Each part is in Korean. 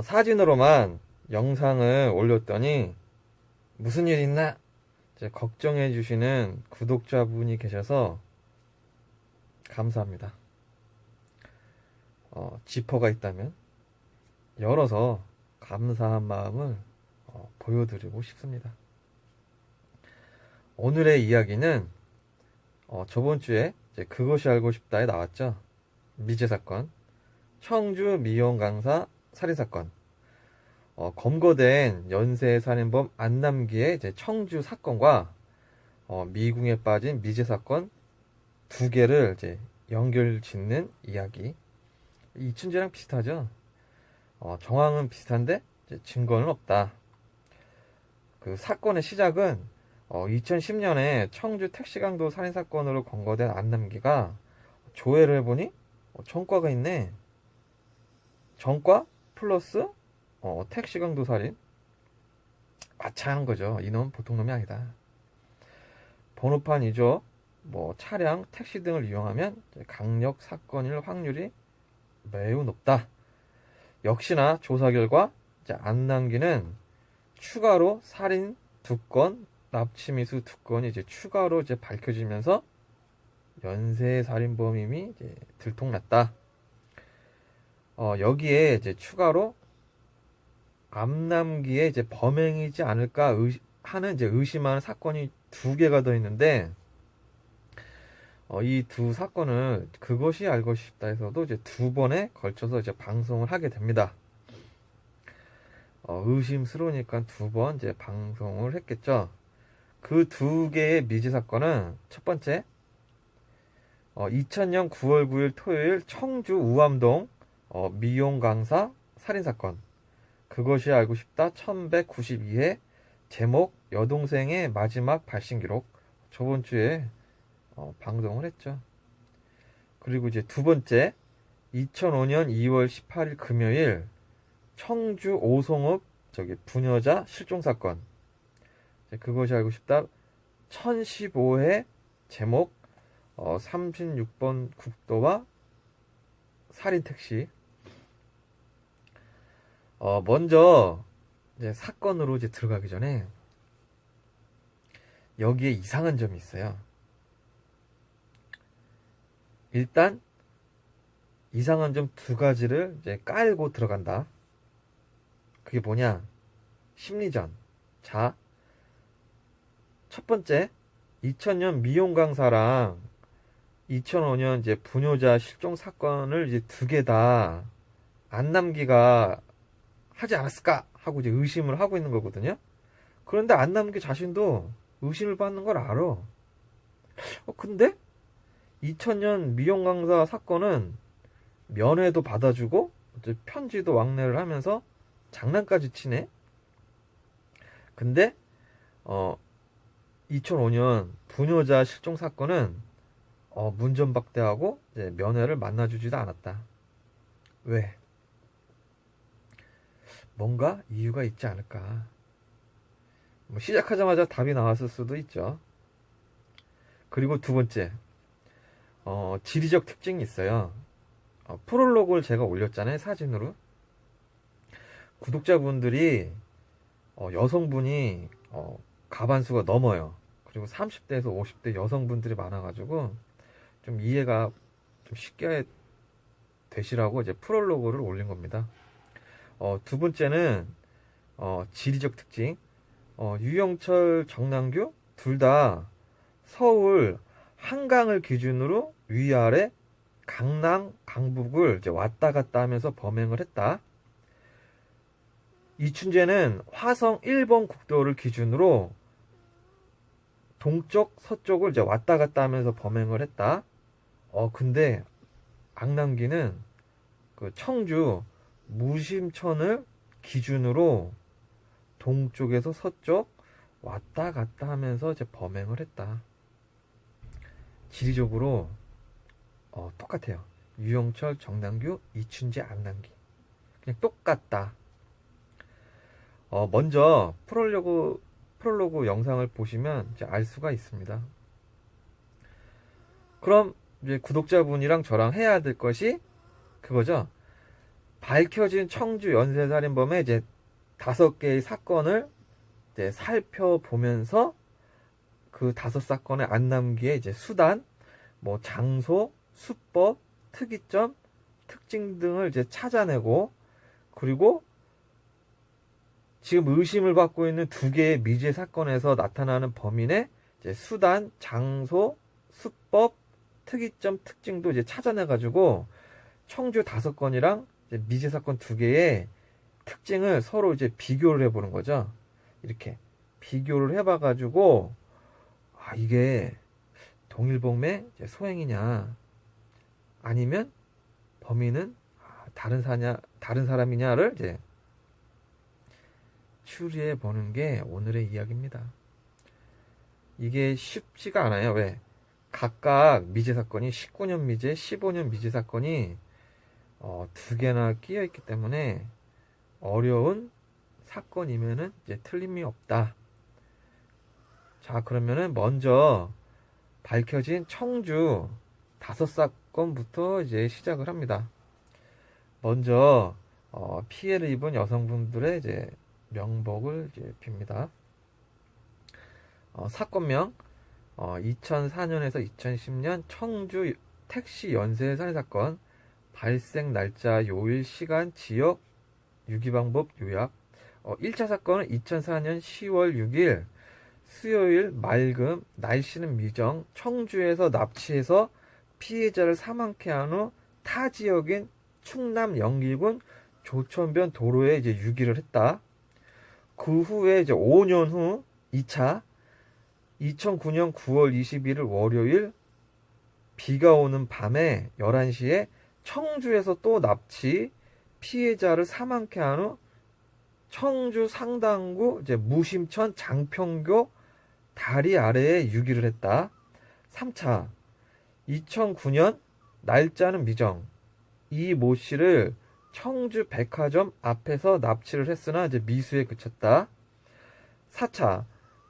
사진으로만 영상을 올렸더니 무슨 일 있나 이제 걱정해 주시는 구독자분이 계셔서 감사합니다. 지퍼가 있다면 열어서 감사한 마음을 보여드리고 싶습니다. 오늘의 이야기는 저번 주에 이제 그것이 알고 싶다에 나왔죠. 미제 사건, 청주 미용 강사 살인 사건, 검거된 연쇄 살인범 안남기의 이제 청주 사건과 미궁에 빠진 미제 사건 두 개를 이제 연결 짓는 이야기. 이춘재랑 비슷하죠. 정황은 비슷한데 이제 증거는 없다. 그 사건의 시작은 2010년에 청주 택시강도 살인사건으로 검거된 안남기가 조회를 해보니 전과가 있네. 전과 플러스 택시강도 살인. 마차한 거죠. 이놈 보통 놈이 아니다. 번호판 이조, 차량, 택시 등을 이용하면 강력 사건일 확률이 매우 높다. 역시나 조사 결과 안남기는 추가로 살인 2건, 납치미수 2건이 이제 추가로 이제 밝혀지면서 연쇄 살인범임이 이제 들통났다. 여기에 이제 추가로 안남기의 이제 범행이지 않을까 하는 이제 의심하는 사건이 2개가 더 있는데, 이 두 사건을 그것이 알고 싶다에서도 이제 2번에 걸쳐서 이제 방송을 하게 됩니다. 의심스러우니까 2번 이제 방송을 했겠죠. 그 2개의 미제 사건은 첫 번째, 2000년 9월 9일 토요일 청주 우암동 미용 강사 살인 사건. 그것이 알고 싶다 1192회, 제목 여동생의 마지막 발신 기록. 저번 주에 방송을 했죠. 그리고 이제 두 번째, 2005년 2월 18일 금요일 청주 오송읍 부녀자 실종 사건. 그것이 알고 싶다 1015회, 제목 36번 국도와 살인 택시. 먼저 이제 사건으로 이제 들어가기 전에 여기에 이상한 점이 있어요. 일단 이상한 점 2가지를 이제 깔고 들어간다. 그게 뭐냐? 심리전. 자, 첫 번째, 2000년 미용 강사랑 2005년 이제 부녀자 실종 사건을 이제 2개 다 안남기가 하지 않았을까 하고 이제 의심을 하고 있는 거거든요. 그런데 안남기 자신도 의심을 받는 걸 알아. 근데 2000년 미용 강사 사건은 면회도 받아주고 편지도 왕래를 하면서 장난까지 치네. 근데 2005년 부녀자 실종 사건은 문전박대하고 이제 면회를 만나주지도 않았다. 왜? 뭔가 이유가 있지 않을까. 시작하자마자 답이 나왔을 수도 있죠. 그리고 두 번째, 지리적 특징이 있어요. 프롤로그를 제가 올렸잖아요, 사진으로. 구독자분들이 여성분이 가반수가 넘어요. 그리고 30대에서 50대 여성분들이 많아가지고 좀 이해가 좀 쉽게 되시라고 이제 프롤로그를 올린 겁니다. 두 번째는 지리적 특징. 유영철, 정남규 둘 다 서울 한강을 기준으로 위아래 강남, 강북을 이제 왔다 갔다 하면서 범행을 했다. 이춘재는 화성 1번 국도를 기준으로 동쪽, 서쪽을 이제 왔다 갔다 하면서 범행을 했다. 근데 안남기는 그 청주 무심천을 기준으로 동쪽에서 서쪽 왔다 갔다 하면서 이제 범행을 했다. 지리적으로 똑같아요. 유영철, 정남규, 이춘재, 안남기. 그냥 똑같다. 먼저 프롤로그 영상을 보시면 이제 알 수가 있습니다. 그럼 이제 구독자분이랑 저랑 해야 될 것이 그거죠. 밝혀진 청주 연쇄살인범의 이제 5개의 사건을 이제 살펴보면서 그 5사건의 안 남기에 이제 수단, 뭐 장소, 수법, 특이점, 특징 등을 이제 찾아내고, 그리고 지금 의심을 받고 있는 2개의 미제 사건에서 나타나는 범인의 이제 수단, 장소, 수법, 특이점, 특징도 이제 찾아내가지고 청주 5건이랑 이제 미제 사건 2개의 특징을 서로 이제 비교를 해보는 거죠. 이렇게 비교를 해봐가지고 이게 동일범의 소행이냐, 아니면 범인은 다른 사람이냐를 이제 추리해 보는 게 오늘의 이야기입니다. 이게 쉽지가 않아요. 왜? 각각 미제 사건이 19년 미제, 15년 미제 사건이 2개나 끼어 있기 때문에 어려운 사건이면은 이제 틀림이 없다. 자, 그러면은 먼저 밝혀진 청주 5사건부터 이제 시작을 합니다. 먼저 피해를 입은 여성분들의 이제 명복을 이제 빕니다. 사건명 2004년에서 2010년 청주 택시 연쇄 살인 사건, 발생 날짜, 요일, 시간, 지역, 유기방법 요약. 1차 사건은 2004년 10월 6일 수요일 맑음, 날씨는 미정, 청주에서 납치해서 피해자를 사망케 한 후 타 지역인 충남 영길군 조천변 도로에 이제 유기를 했다. 그 후에 이제 5년 후 2차 2009년 9월 21일 월요일 비가 오는 밤에 11시에 청주에서 또 납치 피해자를 사망케 한 후 청주 상당구 이제 무심천 장평교 다리 아래에 유기를 했다. 3차 2009년 날짜는 미정, 이 모 씨를 청주 백화점 앞에서 납치를 했으나 이제 미수에 그쳤다. 4차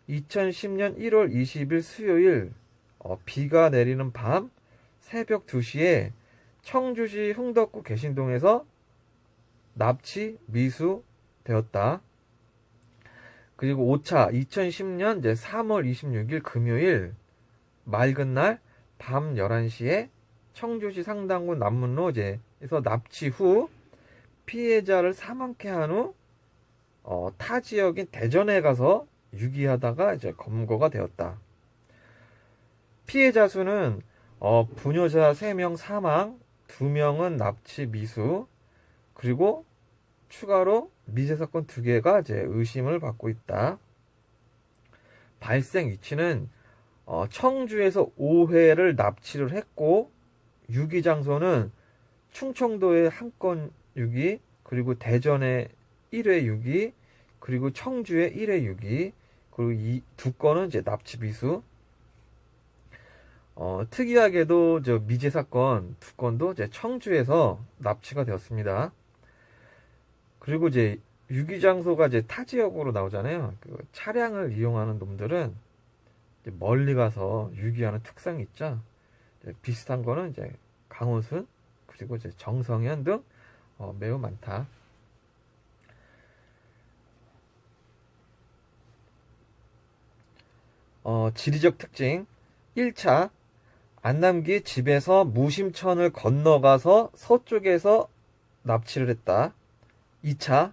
2010년 1월 20일 수요일 비가 내리는 밤 새벽 2시에 청주시 흥덕구 개신동에서 납치 미수되었다. 그리고 5차 2010년 이제 3월 26일 금요일 맑은 날 밤 11시에 청주시 상당구 남문로에서 납치 후 피해자를 사망케 한 후 타 지역인 대전에 가서 유기하다가 이제 검거가 되었다. 피해자 수는 부녀자 3명 사망, 2명은 납치 미수, 그리고 추가로 미제 사건 2개가 이제 의심을 받고 있다. 발생 위치는 청주에서 5회를 납치를 했고, 유기 장소는 충청도의 한 건 유기, 그리고 대전의 1회 유기, 그리고 청주의 1회 유기, 그리고 이 2건은 이제 납치 미수. 특이하게도 저 미제 사건 2건도 이제 청주에서 납치가 되었습니다. 그리고 이제 유기 장소가 이제 타 지역으로 나오잖아요. 그 차량을 이용하는 놈들은 이제 멀리 가서 유기하는 특성이 있죠. 비슷한 거는 이제 강호순, 그리고 이제 정성현 등 매우 많다. 지리적 특징 1차 안남기 집에서 무심천을 건너가서 서쪽에서 납치를 했다. 2차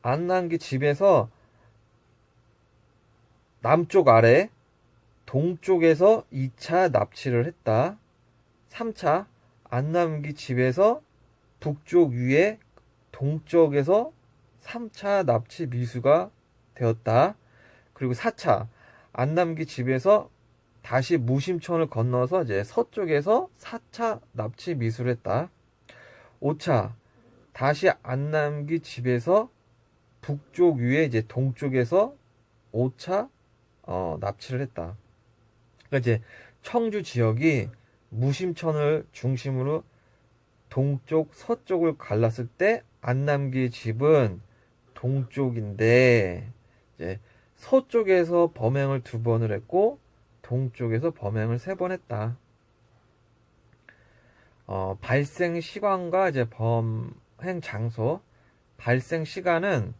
안남기 집에서 남쪽 아래 동쪽에서 2차 납치를 했다. 3차 안남기 집에서 북쪽 위에 동쪽에서 3차 납치 미수가 되었다. 그리고 4차 안남기 집에서 다시 무심천을 건너서 이제 서쪽에서 4차 납치 미수를 했다. 5차 다시 안남기 집에서 북쪽 위에 이제 동쪽에서 5차 납치를 했다. 그러니까 이제 청주 지역이 무심천을 중심으로 동쪽, 서쪽을 갈랐을 때 안남기 집은 동쪽인데 이제 서쪽에서 범행을 2번을 했고 동쪽에서 범행을 3번 했다. 발생 시간과 이제 장소, 발생 시간은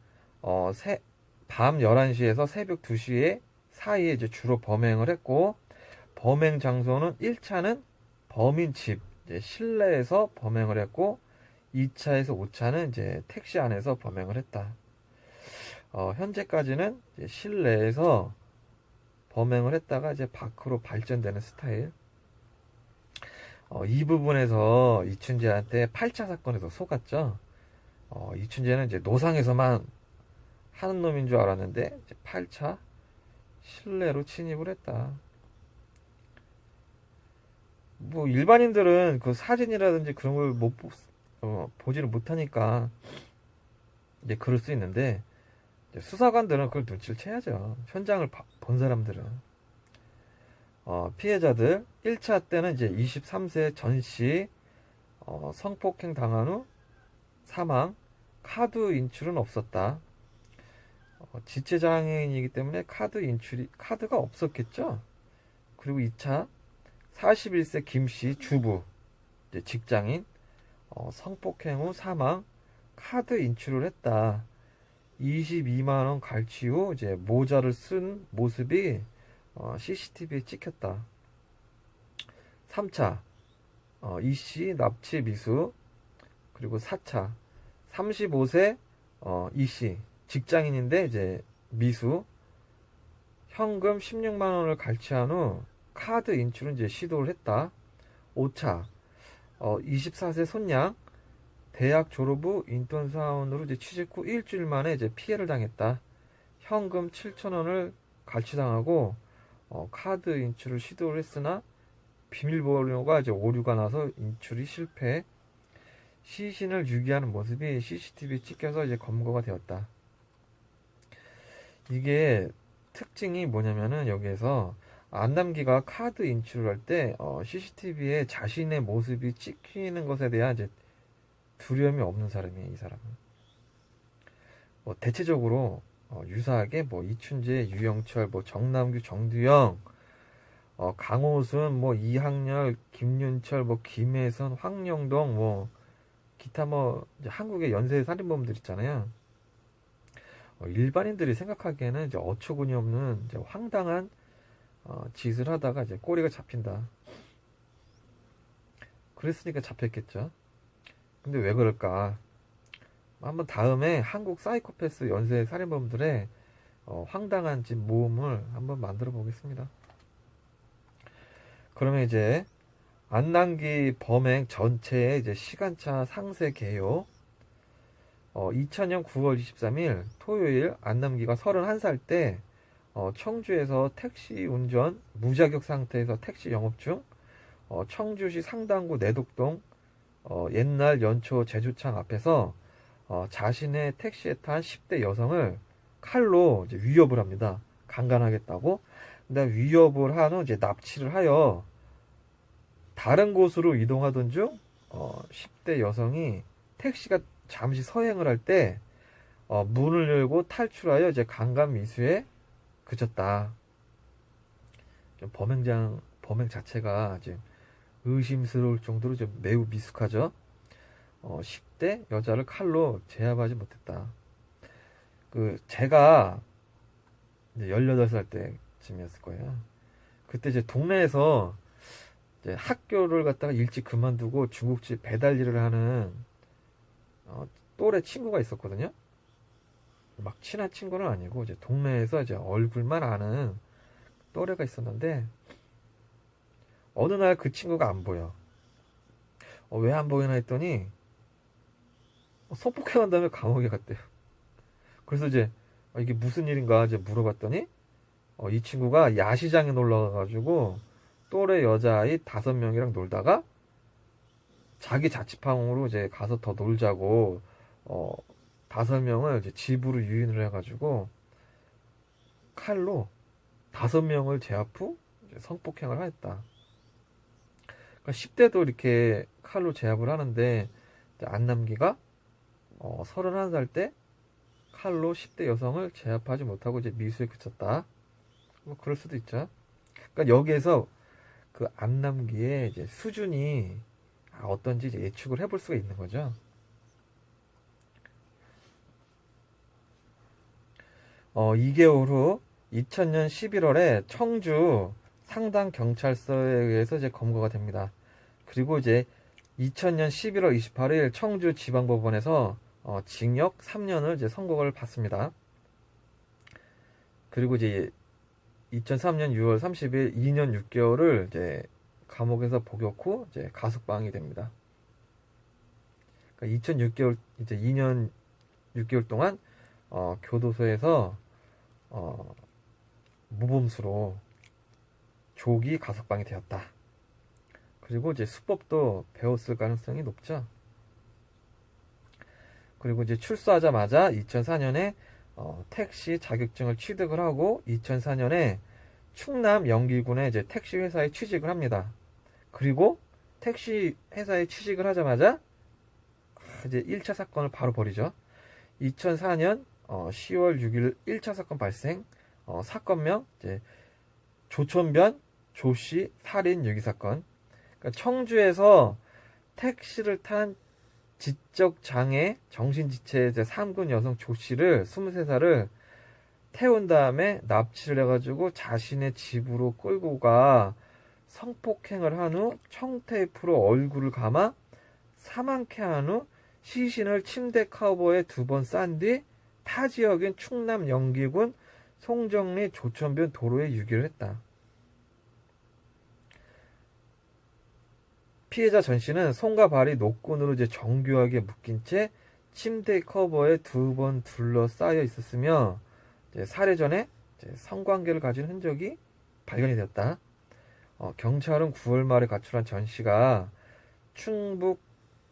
밤 11시에서 새벽 2시에 사이에 이제 주로 범행을 했고, 범행 장소는 1차는 범인 집, 이제 실내에서 범행을 했고, 2차에서 5차는 이제 택시 안에서 범행을 했다. 현재까지는 이제 실내에서 범행을 했다가 이제 밖으로 발전되는 스타일. 이 부분에서 이춘재한테 8차 사건에서 속았죠. 이춘재는 이제 노상에서만 하는 놈인 줄 알았는데 이제 8차 실내로 침입을 했다. 뭐 일반인들은 그 사진이라든지 그런 걸 보지를 못하니까 이제 그럴 수 있는데, 이제 수사관들은 그걸 눈치를 채야죠. 현장을 본 사람들은. 피해자들 1차 때는 이제 23세 전씨 성폭행 당한 후 사망, 카드 인출은 없었다. 지체장애인이기 때문에 카드가 없었겠죠. 그리고 2차 41세 김씨 주부, 이제 직장인, 성폭행 후 사망, 카드 인출을 했다. 22만원 갈취 후 이제 모자를 쓴 모습이 CCTV에 찍혔다. 3차 이씨 납치 미수. 그리고 4차 35세 이씨 직장인인데 이제 미수, 현금 16만원을 갈취한 후 카드 인출은 이제 시도를 했다. 5차 24세 손양, 대학 졸업 후 인턴 사원으로 이제 취직 후 일주일 만에 이제 피해를 당했다. 현금 7천원을 갈취당하고 카드 인출을 시도를 했으나 비밀번호가 이제 오류가 나서 인출이 실패. 시신을 유기하는 모습이 CCTV에 찍혀서 이제 검거가 되었다. 이게 특징이 뭐냐면은, 여기에서 안남기가 카드 인출을 할 때 CCTV에 자신의 모습이 찍히는 것에 대한 이제 두려움이 없는 사람이에요, 이 사람은. 대체적으로 유사하게 뭐 이춘재, 유영철, 뭐 정남규, 정두영, 강호순, 뭐 이학렬, 김윤철, 뭐 김혜선, 황영동, 뭐 기타 뭐 이제 한국의 연쇄 살인범들 있잖아요. 일반인들이 생각하기에는 이제 어처구니 없는 이제 황당한 짓을 하다가 이제 꼬리가 잡힌다. 그랬으니까 잡혔겠죠. 근데 왜 그럴까? 한번 다음에 한국 사이코패스 연쇄 살인범들의 황당한 짓 모음을 한번 만들어 보겠습니다. 그러면 이제 안남기 범행 전체의 이제 시간차 상세 개요. 2000년 9월 23일 토요일, 안남기가 31살 때 청주에서 택시 운전 무자격 상태에서 택시 영업 중 청주시 상당구 내독동 옛날 연초 제주창 앞에서 자신의 택시에 탄 10대 여성을 칼로 이제 위협을 합니다. 강간하겠다고. 근데 위협을 한 후 이제 납치를 하여 다른 곳으로 이동하던 중 10대 여성이 택시가 잠시 서행을 할 때 문을 열고 탈출하여 이제 강간 미수에 그쳤다. 좀 범행 자체가 지금 의심스러울 정도로 좀 매우 미숙하죠. 10대 여자를 칼로 제압하지 못했다. 제가 이제 18살 때쯤이었을 거예요. 그때 이제 동네에서 이제 학교를 갔다가 일찍 그만두고 중국집 배달 일을 하는 또래 친구가 있었거든요. 막 친한 친구는 아니고 이제 동네에서 이제 얼굴만 아는 또래가 있었는데, 어느 날 그 친구가 안 보여. 왜 안 보이나 했더니 성폭행한 다음에 감옥에 갔대요. 그래서 이제 이게 무슨 일인가 이제 물어봤더니 이 친구가 야시장에 놀러 가가지고 또래 여자아이 5명이랑 놀다가 자기 자취방으로 이제 가서 더 놀자고 5명을 이제 집으로 유인을 해가지고 칼로 5명을 제압 후 이제 성폭행을 하였다. 그러니까 10대도 이렇게 칼로 제압을 하는데, 안남기가 31살 때 칼로 10대 여성을 제압하지 못하고 이제 미수에 그쳤다. 뭐 그럴 수도 있죠. 그러니까 여기에서 그 안남기의 이제 수준이 어떤지 이제 예측을 해볼 수가 있는 거죠. 2개월 후 2000년 11월에 청주 상당 경찰서에 의해서 이제 검거가 됩니다. 그리고 이제 2000년 11월 28일 청주 지방법원에서 징역 3년을 이제 선고를 받습니다. 그리고 이제 2003년 6월 30일 2년 6개월을 이제 감옥에서 복역 후 이제 가석방이 됩니다. 그러니까 2006개월 이제 2년 6개월 동안 교도소에서 무범수로 조기 가석방이 되었다. 그리고 이제 수법도 배웠을 가능성이 높죠. 그리고 이제 출소하자마자 2004년에 택시 자격증을 취득을 하고 2004년에 충남 영기군의 이제 택시 회사에 취직을 합니다. 그리고 택시 회사에 취직을 하자마자 이제 1차 사건을 바로 벌이죠. 2004년 10월 6일 1차 사건 발생. 사건명 이제 조천변 조씨 살인 유기 사건. 그러니까 청주에서 택시를 탄 지적 장애 정신지체 3군 여성 조씨를 23살을 태운 다음에 납치를 해가지고 자신의 집으로 끌고 가 성폭행을 한 후 청테이프로 얼굴을 감아 사망케 한 후 시신을 침대 커버에 2번 싼 뒤 타 지역인 충남 영기군 송정리 조천변 도로에 유기를 했다. 피해자 전 씨는 손과 발이 노끈으로 이제 정교하게 묶인 채 침대 커버에 2번 둘러싸여 있었으며 살해 전에 성관계를 가진 흔적이 발견이 되었다. 경찰은 9월 말에 가출한 전 씨가 충북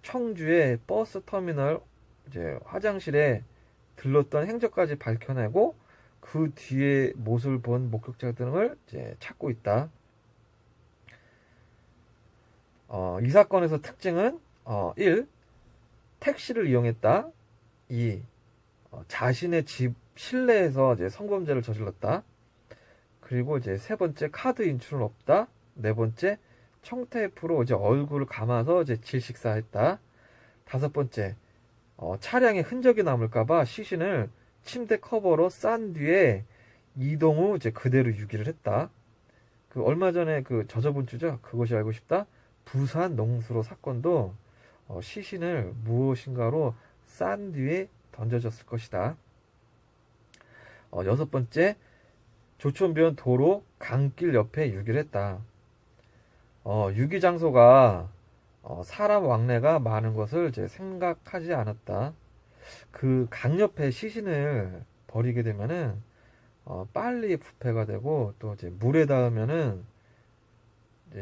청주의 버스 터미널 화장실에 들렀던 행적까지 밝혀내고 그 뒤에 못을 본 목격자 등을 찾고 있다. 이 사건에서 특징은 1. 택시를 이용했다. 2. 자신의 집 실내에서 성범죄를 저질렀다. 그리고 세 번째 카드 인출은 없다. 네 번째 청테이프로 얼굴을 감아서 질식사했다. 다섯 번째 차량에 흔적이 남을까봐 시신을 침대 커버로 싼 뒤에 이동 후 그대로 유기를 했다. 그 얼마 전에 그 저저번 주죠. 그것이 알고 싶다. 부산 농수로 사건도 시신을 무엇인가로 싼 뒤에 던져졌을 것이다. 여섯 번째 조천변 도로 강길 옆에 유기를 했다. 유기 장소가 사람 왕래가 많은 것을 생각하지 않았다. 그 강 옆에 시신을 버리게 되면은 빨리 부패가 되고 또 물에 닿으면은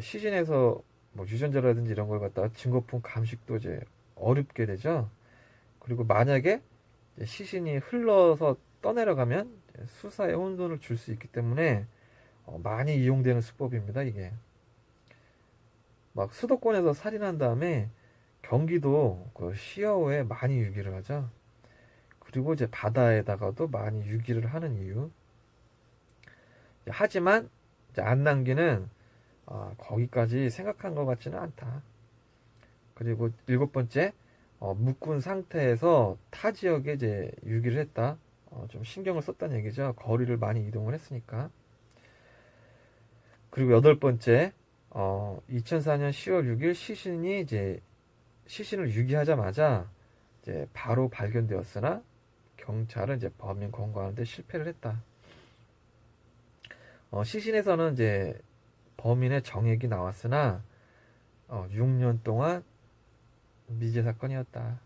시신에서 뭐 유전자라든지 이런 걸 갖다가 증거품 감식도 어렵게 되죠. 그리고 만약에 시신이 흘러서 떠내려가면 수사에 혼돈을 줄 수 있기 때문에 많이 이용되는 수법입니다. 이게 막 수도권에서 살인한 다음에 경기도 그 시야호에 많이 유기를 하죠. 그리고 바다에다가도 많이 유기를 하는 이유. 하지만 안남기는 거기까지 생각한 것 같지는 않다. 그리고 일곱 번째 묶은 상태에서 타 지역에 유기를 했다. 좀 신경을 썼다는 얘기죠. 거리를 많이 이동을 했으니까. 그리고 여덟 번째 2004년 10월 6일 시신을 유기하자마자 바로 발견되었으나 경찰은 범인 검거하는데 실패를 했다. 시신에서는 범인의 정액이 나왔으나 6년 동안 미제 사건이었다.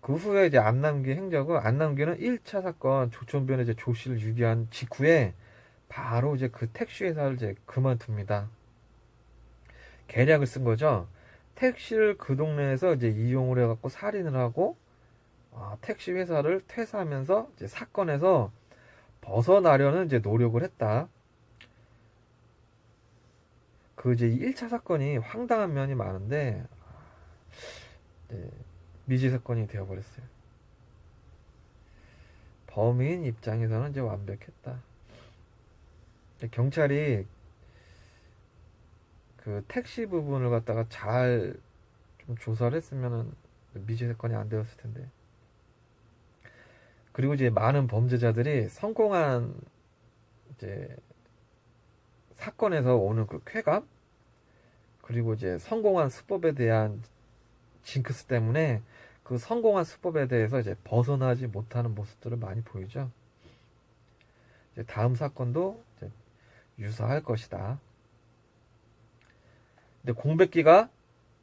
그 후에 안남기 행적은 안남기는 1차 사건 조천변에 조씨를 유기한 직후에 바로 그 택시 회사를 그만둡니다. 계략을 쓴 거죠. 택시를 그 동네에서 이용을 해갖고 살인을 하고 택시 회사를 퇴사하면서 사건에서 벗어나려는 노력을 했다. 그 1차 사건이 황당한 면이 많은데 미제 사건이 되어버렸어요. 범인 입장에서는 완벽했다. 경찰이 그 택시 부분을 갖다가 잘 좀 조사를 했으면은 미제 사건이 안 되었을 텐데. 그리고 이제 많은 범죄자들이 성공한 이제 사건에서 오는 그 쾌감, 그리고 이제 성공한 수법에 대한 징크스 때문에 그 성공한 수법에 대해서 이제 벗어나지 못하는 모습들을 많이 보이죠. 이제 다음 사건도 이제 유사할 것이다. 근데 공백기가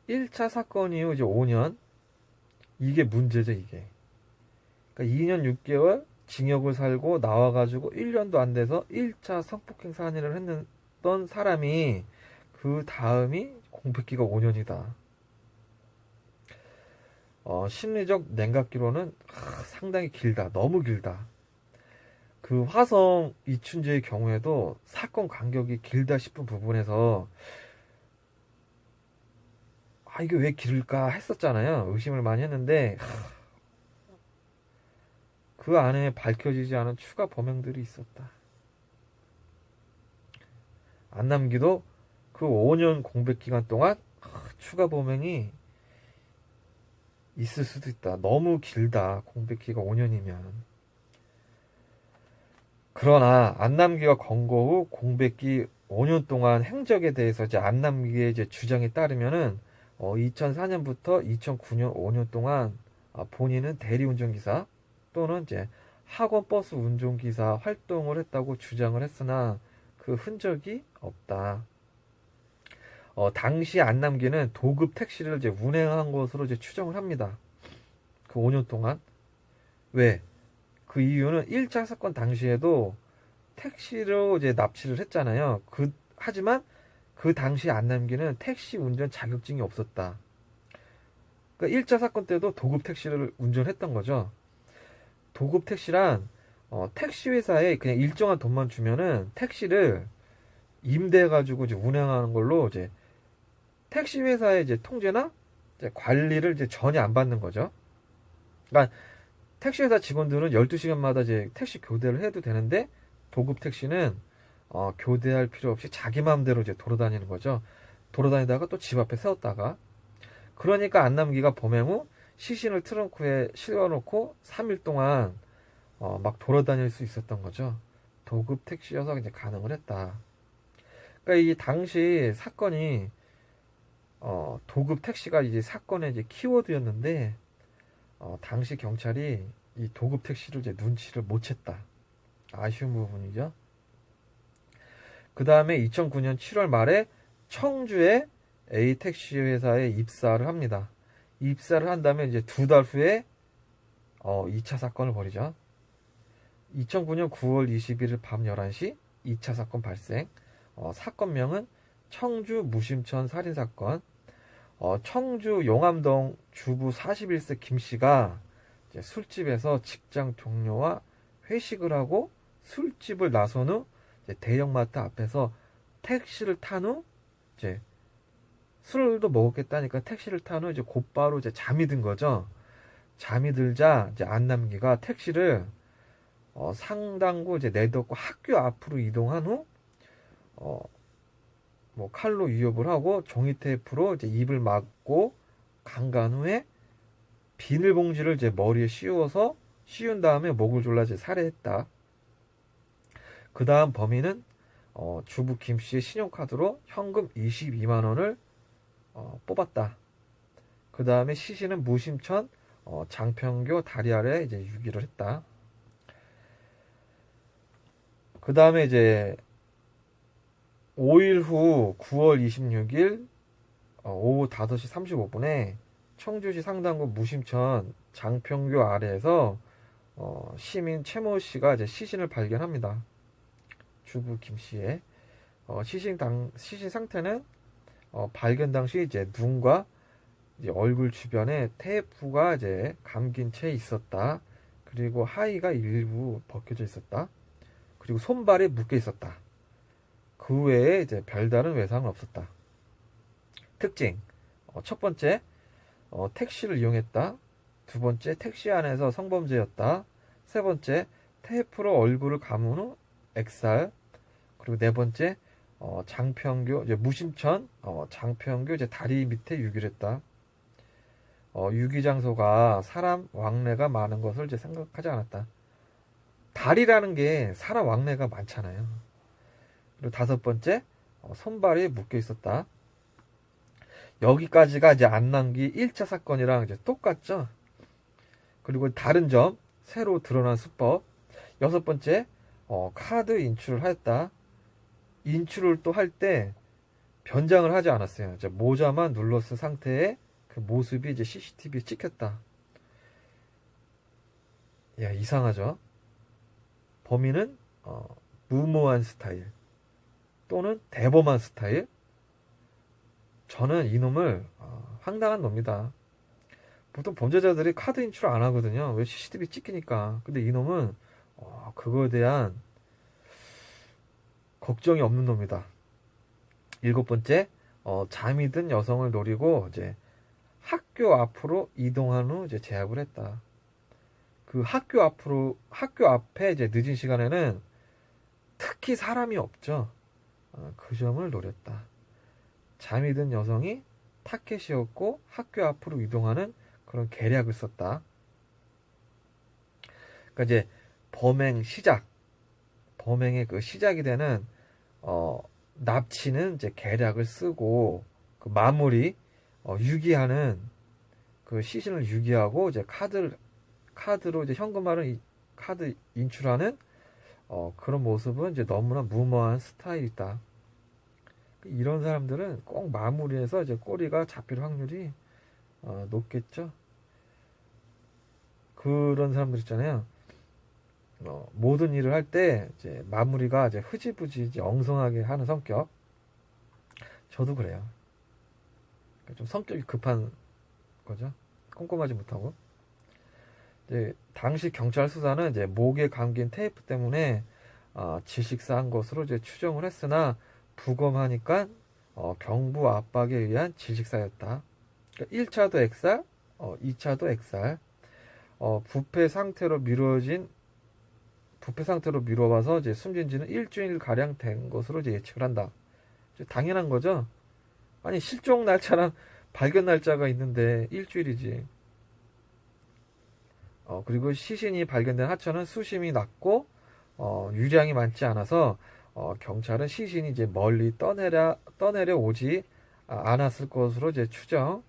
1차 사건 이후 이제 5년, 이게 문제죠, 이게. 그러니까 2년 6개월 징역을 살고 나와가지고 1년도 안 돼서 1차 성폭행 살인을 했던 사람이 그 다음이 공백기가 5년이다. 심리적 냉각기로는 상당히 길다. 너무 길다. 그 화성 이춘재의 경우에도 사건 간격이 길다 싶은 부분에서 이게 왜 길을까 했었잖아요. 의심을 많이 했는데 그 안에 밝혀지지 않은 추가 범행들이 있었다. 안남기도 그 5년 공백 기간 동안 추가 범행이 있을 수도 있다. 너무 길다. 공백기가 5년이면. 그러나 안남기가 건거 후 공백기 5년 동안 행적에 대해서 이제 안남기의 이제 주장에 따르면은 2004년부터 2009년 5년 동안 본인은 대리운전기사 또는 이제 학원 버스 운전기사 활동을 했다고 주장을 했으나 그 흔적이 없다. 당시 안남기는 도급 택시를 이제 운행한 것으로 이제 추정을 합니다. 그 5년 동안. 왜? 그 이유는 1차 사건 당시에도 택시로 이제 납치를 했잖아요. 하지만 그 당시 안남기는 택시 운전 자격증이 없었다. 그러니까 1차 사건 때도 도급 택시를 운전했던 거죠. 도급 택시란 택시 회사에 그냥 일정한 돈만 주면은 택시를 임대해가지고 이제 운행하는 걸로 이제 택시 회사의 이제 통제나 이제 관리를 이제 전혀 안 받는 거죠. 그러니까 택시 회사 직원들은 12시간마다 이제 택시 교대를 해도 되는데 도급 택시는 교대할 필요 없이 자기 마음대로 이제 돌아다니는 거죠. 돌아다니다가 또 집 앞에 세웠다가. 그러니까 안남기가 범행 후 시신을 트렁크에 실어놓고 3일 동안 막 돌아다닐 수 있었던 거죠. 도급 택시여서 이제 가능을 했다. 그러니까 이 당시 사건이 도급 택시가 이제 사건의 이제 키워드였는데 당시 경찰이 이 도급 택시를 이제 눈치를 못 챘다. 아쉬운 부분이죠. 그 다음에 2009년 7월 말에 청주의 A 택시 회사에 입사를 합니다. 입사를 한 다음에 이제 2달 후에 2차 사건을 벌이죠. 2009년 9월 21일 밤 11시 2차 사건 발생. 사건명은 청주 무심천 살인사건. 청주 용암동 주부 41세 김씨가 술집에서 직장 동료와 회식을 하고 술집을 나선 후 대형마트 앞에서 택시를 탄 후 이제 술도 먹었겠다니까 택시를 탄 후 이제 곧바로 이제 잠이 든 거죠. 잠이 들자 이제 안남기가 택시를 상당구 이제 내딛고 학교 앞으로 이동한 후 뭐 칼로 위협을 하고 종이 테이프로 이제 입을 막고 강간 후에 비닐봉지를 이제 머리에 씌운 다음에 목을 졸라 이제 살해했다. 그 다음 범인은 주부 김씨의 신용카드로 현금 22만 원을 뽑았다. 그 다음에 시신은 무심천 장평교 다리 아래 이제 유기를 했다. 그 다음에 이제 5일 후 9월 26일 오후 5시 35분에 청주시 상당구 무심천 장평교 아래에서 시민 최모 씨가 이제 시신을 발견합니다. 주부 김 씨의 시신 상태는 발견 당시 이제 눈과 이제 얼굴 주변에 테이프가 이제 감긴 채 있었다. 그리고 하의가 일부 벗겨져 있었다. 그리고 손발이 묶여 있었다. 그 외에 이제 별다른 외상은 없었다. 특징. 첫 번째, 택시를 이용했다. 두 번째, 택시 안에서 성범죄였다. 세 번째, 테이프로 얼굴을 감은 후 액살. 그리고 네 번째, 장평교, 이제 무심천, 장평교 이제 다리 밑에 유기를 했다. 유기 장소가 사람 왕래가 많은 것을 이제 생각하지 않았다. 다리라는 게 사람 왕래가 많잖아요. 그리고 다섯 번째, 손발이 묶여 있었다. 여기까지가 이제 안남기 1차 사건이랑 이제 똑같죠. 그리고 다른 점, 새로 드러난 수법. 여섯 번째, 카드 인출을 하였다. 인출을 또 할 때 변장을 하지 않았어요. 이제 모자만 눌렀을 상태에 그 모습이 이제 CCTV에 찍혔다. 야, 이상하죠? 범인은 무모한 스타일 또는 대범한 스타일. 저는 이놈을 황당한 놈이다. 보통 범죄자들이 카드 인출 안 하거든요. 왜? CCTV 찍히니까. 근데 이놈은 그거에 대한 걱정이 없는 놈이다. 일곱 번째, 잠이 든 여성을 노리고 이제 학교 앞으로 이동한 후 이제 제압을 했다. 그 학교 앞에 이제 늦은 시간에는 특히 사람이 없죠. 그 점을 노렸다. 잠이 든 여성이 타켓이었고 학교 앞으로 이동하는 그런 계략을 썼다. 그러니까 이제 범행의 그 시작이 되는 납치는 이제 계략을 쓰고 그 마무리 유기하는 그 시신을 유기하고 이제 카드로 이제 현금화를 카드 인출하는 그런 모습은 이제 너무나 무모한 스타일이다. 이런 사람들은 꼭 마무리해서 이제 꼬리가 잡힐 확률이 높겠죠. 그런 사람들 있잖아요. 모든 일을 할 때 이제 마무리가 이제 흐지부지 이제 엉성하게 하는 성격. 저도 그래요. 좀 성격이 급한 거죠. 꼼꼼하지 못하고. 이제 당시 경찰 수사는 이제 목에 감긴 테이프 때문에 질식사한 것으로 이제 추정을 했으나 부검하니까 경부 압박에 의한 질식사였다. 그러니까 1차도 액살, 2차도 액살. 부패 상태로 미뤄봐서 이제 숨진 지는 일주일 가량 된 것으로 이제 예측을 한다. 당연한 거죠. 아니, 실종 날짜랑 발견 날짜가 있는데 일주일이지. 그리고 시신이 발견된 하천은 수심이 낮고 유량이 많지 않아서 경찰은 시신이 이제 멀리 떠내려 오지 않았을 것으로 이제 추정.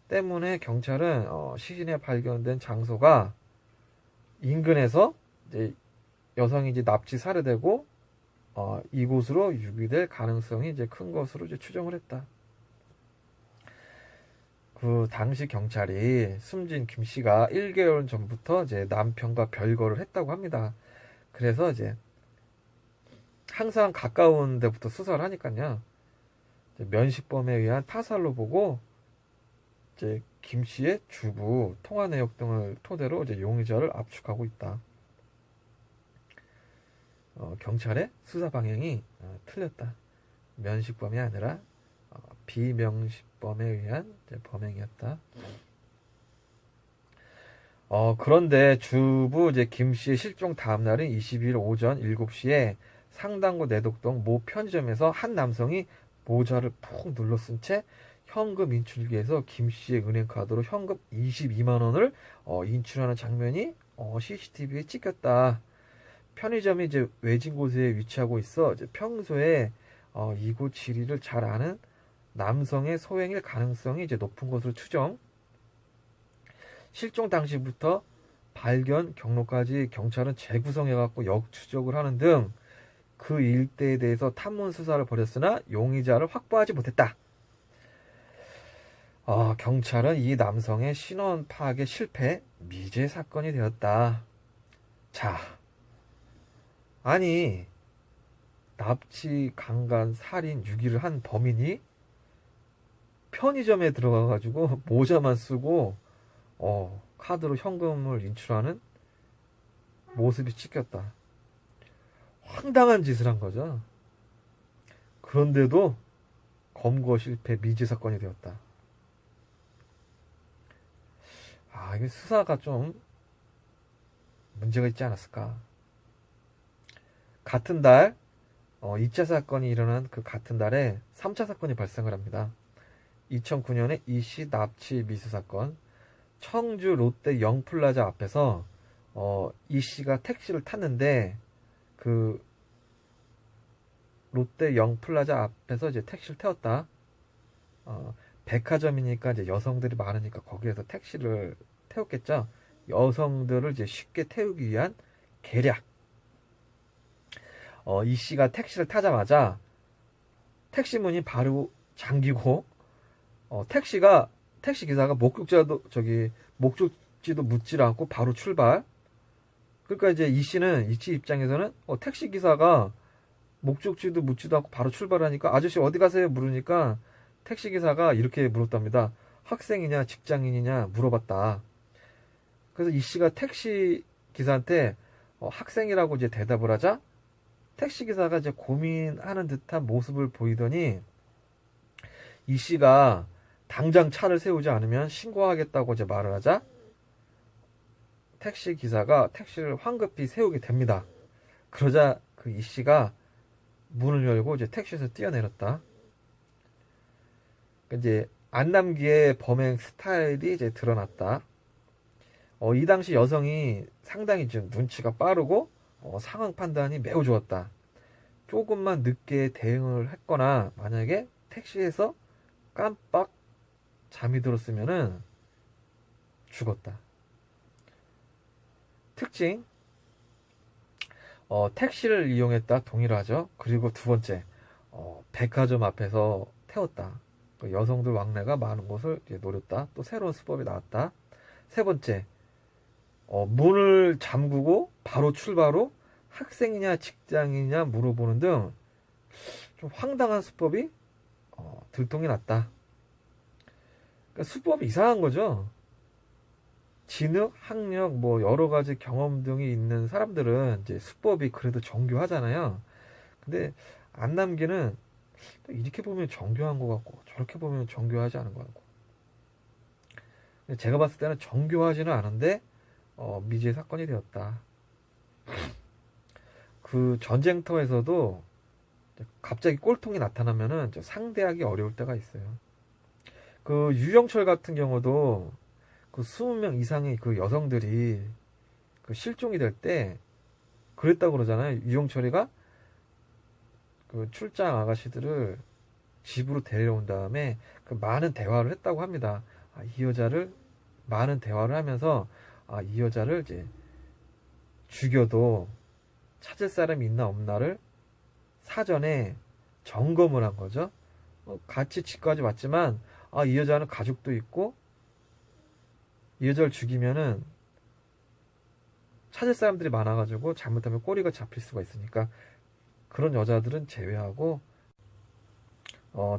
때문에 경찰은 시신이 발견된 장소가 인근에서 이제 여성이 이제 납치 살해되고 이곳으로 유기될 가능성이 이제 큰 것으로 이제 추정을 했다. 그 당시 경찰이 숨진 김 씨가 1개월 전부터 이제 남편과 별거를 했다고 합니다. 그래서 이제 항상 가까운 데부터 수사를 하니까요. 면식범에 의한 타살로 보고 이제 김 씨의 주부 통화 내역 등을 토대로 이제 용의자를 압축하고 있다. 경찰의 수사 방향이 틀렸다. 면식범이 아니라 비명식범에 의한 범행이었다. 그런데 주부 이제 김 씨의 실종 다음 날인 22일 오전 7시에 상당구 내덕동 모 편의점에서 한 남성이 모자를 푹 눌러 쓴 채 현금 인출기에서 김 씨의 은행카드로 현금 22만 원을 인출하는 장면이 CCTV에 찍혔다. 편의점이 이제 외진 곳에 위치하고 있어 이제 평소에 이곳 지리를 잘 아는 남성의 소행일 가능성이 이제 높은 것으로 추정. 실종 당시부터 발견 경로까지 경찰은 재구성해갖고 역추적을 하는 등 그 일대에 대해서 탐문 수사를 벌였으나 용의자를 확보하지 못했다. 경찰은 이 남성의 신원 파악에 실패, 미제 사건이 되었다. 자, 아니 납치, 강간, 살인, 유기를 한 범인이 편의점에 들어가가지고 모자만 쓰고 카드로 현금을 인출하는 모습이 찍혔다. 황당한 짓을 한 거죠. 그런데도 검거 실패, 미제 사건이 되었다. 이게 수사가 좀 문제가 있지 않았을까. 같은 달 2차 사건이 일어난 그 같은 달에 3차 사건이 발생을 합니다. 2009년에 이씨 납치 미수 사건. 청주 롯데 영플라자 앞에서 이 씨가 택시를 탔는데 그 롯데 영플라자 앞에서 이제 택시를 태웠다. 백화점이니까 이제 여성들이 많으니까 거기에서 택시를 태웠겠죠. 여성들을 이제 쉽게 태우기 위한 계략. 이 씨가 택시를 타자마자 택시 문이 바로 잠기고 택시 기사가 목적지도 묻지 않고 바로 출발. 그러니까 이제 이 씨는 이 씨 입장에서는 택시 기사가 목적지도 묻지도 않고 바로 출발하니까 아저씨 어디 가세요? 물으니까 택시 기사가 이렇게 물었답니다. 학생이냐 직장인이냐 물어봤다. 그래서 이 씨가 택시 기사한테 학생이라고 이제 대답을 하자 택시 기사가 이제 고민하는 듯한 모습을 보이더니 이 씨가 당장 차를 세우지 않으면 신고하겠다고 이제 말을 하자 택시 기사가 택시를 황급히 세우게 됩니다. 그러자 그 이 씨가 문을 열고 이제 택시에서 뛰어내렸다. 이제 안남기의 범행 스타일이 이제 드러났다. 이 당시 여성이 상당히 좀 눈치가 빠르고 상황 판단이 매우 좋았다. 조금만 늦게 대응을 했거나 만약에 택시에서 깜빡 잠이 들었으면은 죽었다. 특징 택시를 이용했다 동의를 하죠. 그리고 두 번째 백화점 앞에서 태웠다. 여성들 왕래가 많은 곳을 이제 노렸다. 또 새로운 수법이 나왔다. 세 번째 문을 잠그고 바로 출발 후 학생이냐 직장이냐 물어보는 등 좀 황당한 수법이 들통이 났다. 그러니까 수법이 이상한 거죠. 진흙, 학력, 뭐 여러 가지 경험 등이 있는 사람들은 이제 수법이 그래도 정교하잖아요. 근데 안남기는 이렇게 보면 정교한 것 같고 저렇게 보면 정교하지 않은 것 같고. 제가 봤을 때는 정교하지는 않은데 미제 사건이 되었다. 그 전쟁터에서도 갑자기 꼴통이 나타나면은 상대하기 어려울 때가 있어요. 그 유영철 같은 경우도 그 20명 이상의 그 여성들이 그 실종이 될 때 그랬다고 그러잖아요. 유영철이가 그 출장 아가씨들을 집으로 데려온 다음에 그 많은 대화를 했다고 합니다. 이 여자를 많은 대화를 하면서 이 여자를 이제 죽여도 찾을 사람이 있나 없나를 사전에 점검을 한 거죠. 같이 집까지 왔지만 이 여자는 가족도 있고 이 여자를 죽이면은 찾을 사람들이 많아가지고 잘못하면 꼬리가 잡힐 수가 있으니까 그런 여자들은 제외하고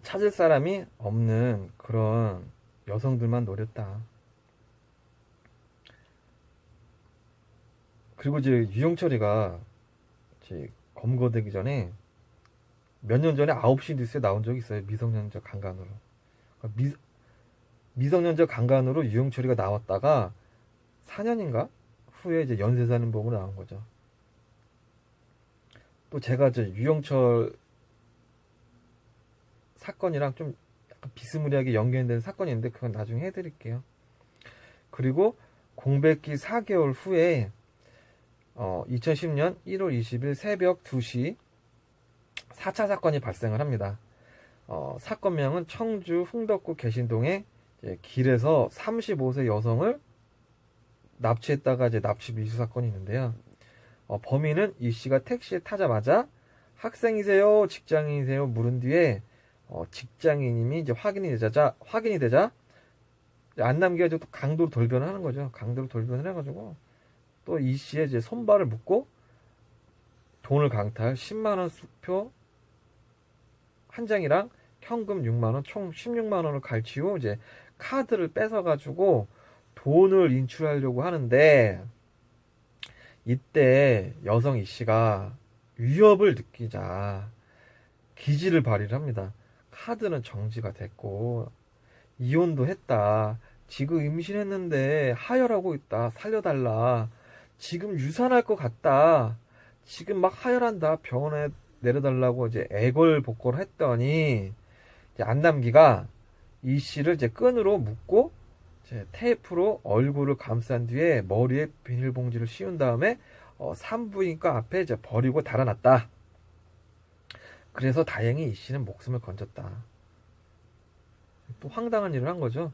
찾을 사람이 없는 그런 여성들만 노렸다. 그리고 이제 유영철이가 이제 검거되기 전에 몇 년 전에 9시 뉴스에 나온 적이 있어요. 미성년자 강간으로. 미성년자 강간으로 유영철이가 나왔다가 4년인가 후에 이제 연쇄살인 범으로 나온 거죠. 또 제가 이제 유영철 사건이랑 좀 약간 비스무리하게 연결된 사건이 있는데 그건 나중에 해드릴게요. 그리고 공백기 4개월 후에 2010년 1월 20일 새벽 2시 4차 사건이 발생을 합니다. 사건명은 청주 흥덕구 개신동의 길에서 35세 여성을 납치했다가 이제 납치 미수 사건이 있는데요. 범인은 이 씨가 택시에 타자마자 학생이세요, 직장인이세요 물은 뒤에 직장인임이 이제 확인이 되자 안남기가 또 강도로 돌변을 하는 거죠. 강도로 돌변을 해가지고 또 이 씨의 이제 손발을 묶고 돈을 강탈 10만 원 수표 한 장이랑 현금 6만 원, 총 16만 원을 갈취후 이제 카드를 뺏어가지고 돈을 인출하려고 하는데 이때 여성 이 씨가 위협을 느끼자 기지를 발휘를 합니다. 카드는 정지가 됐고 이혼도 했다. 지금 임신했는데 하혈하고 있다. 살려달라. 지금 유산할 것 같다. 지금 막 하혈한다. 병원에 내려달라고 이제 애걸복걸을 했더니 이제 안남기가 이 씨를 이제 끈으로 묶고 이제 테이프로 얼굴을 감싼 뒤에 머리에 비닐봉지를 씌운 다음에 산부인과 앞에 이제 버리고 달아났다. 그래서 다행히 이 씨는 목숨을 건졌다. 또 황당한 일을 한 거죠.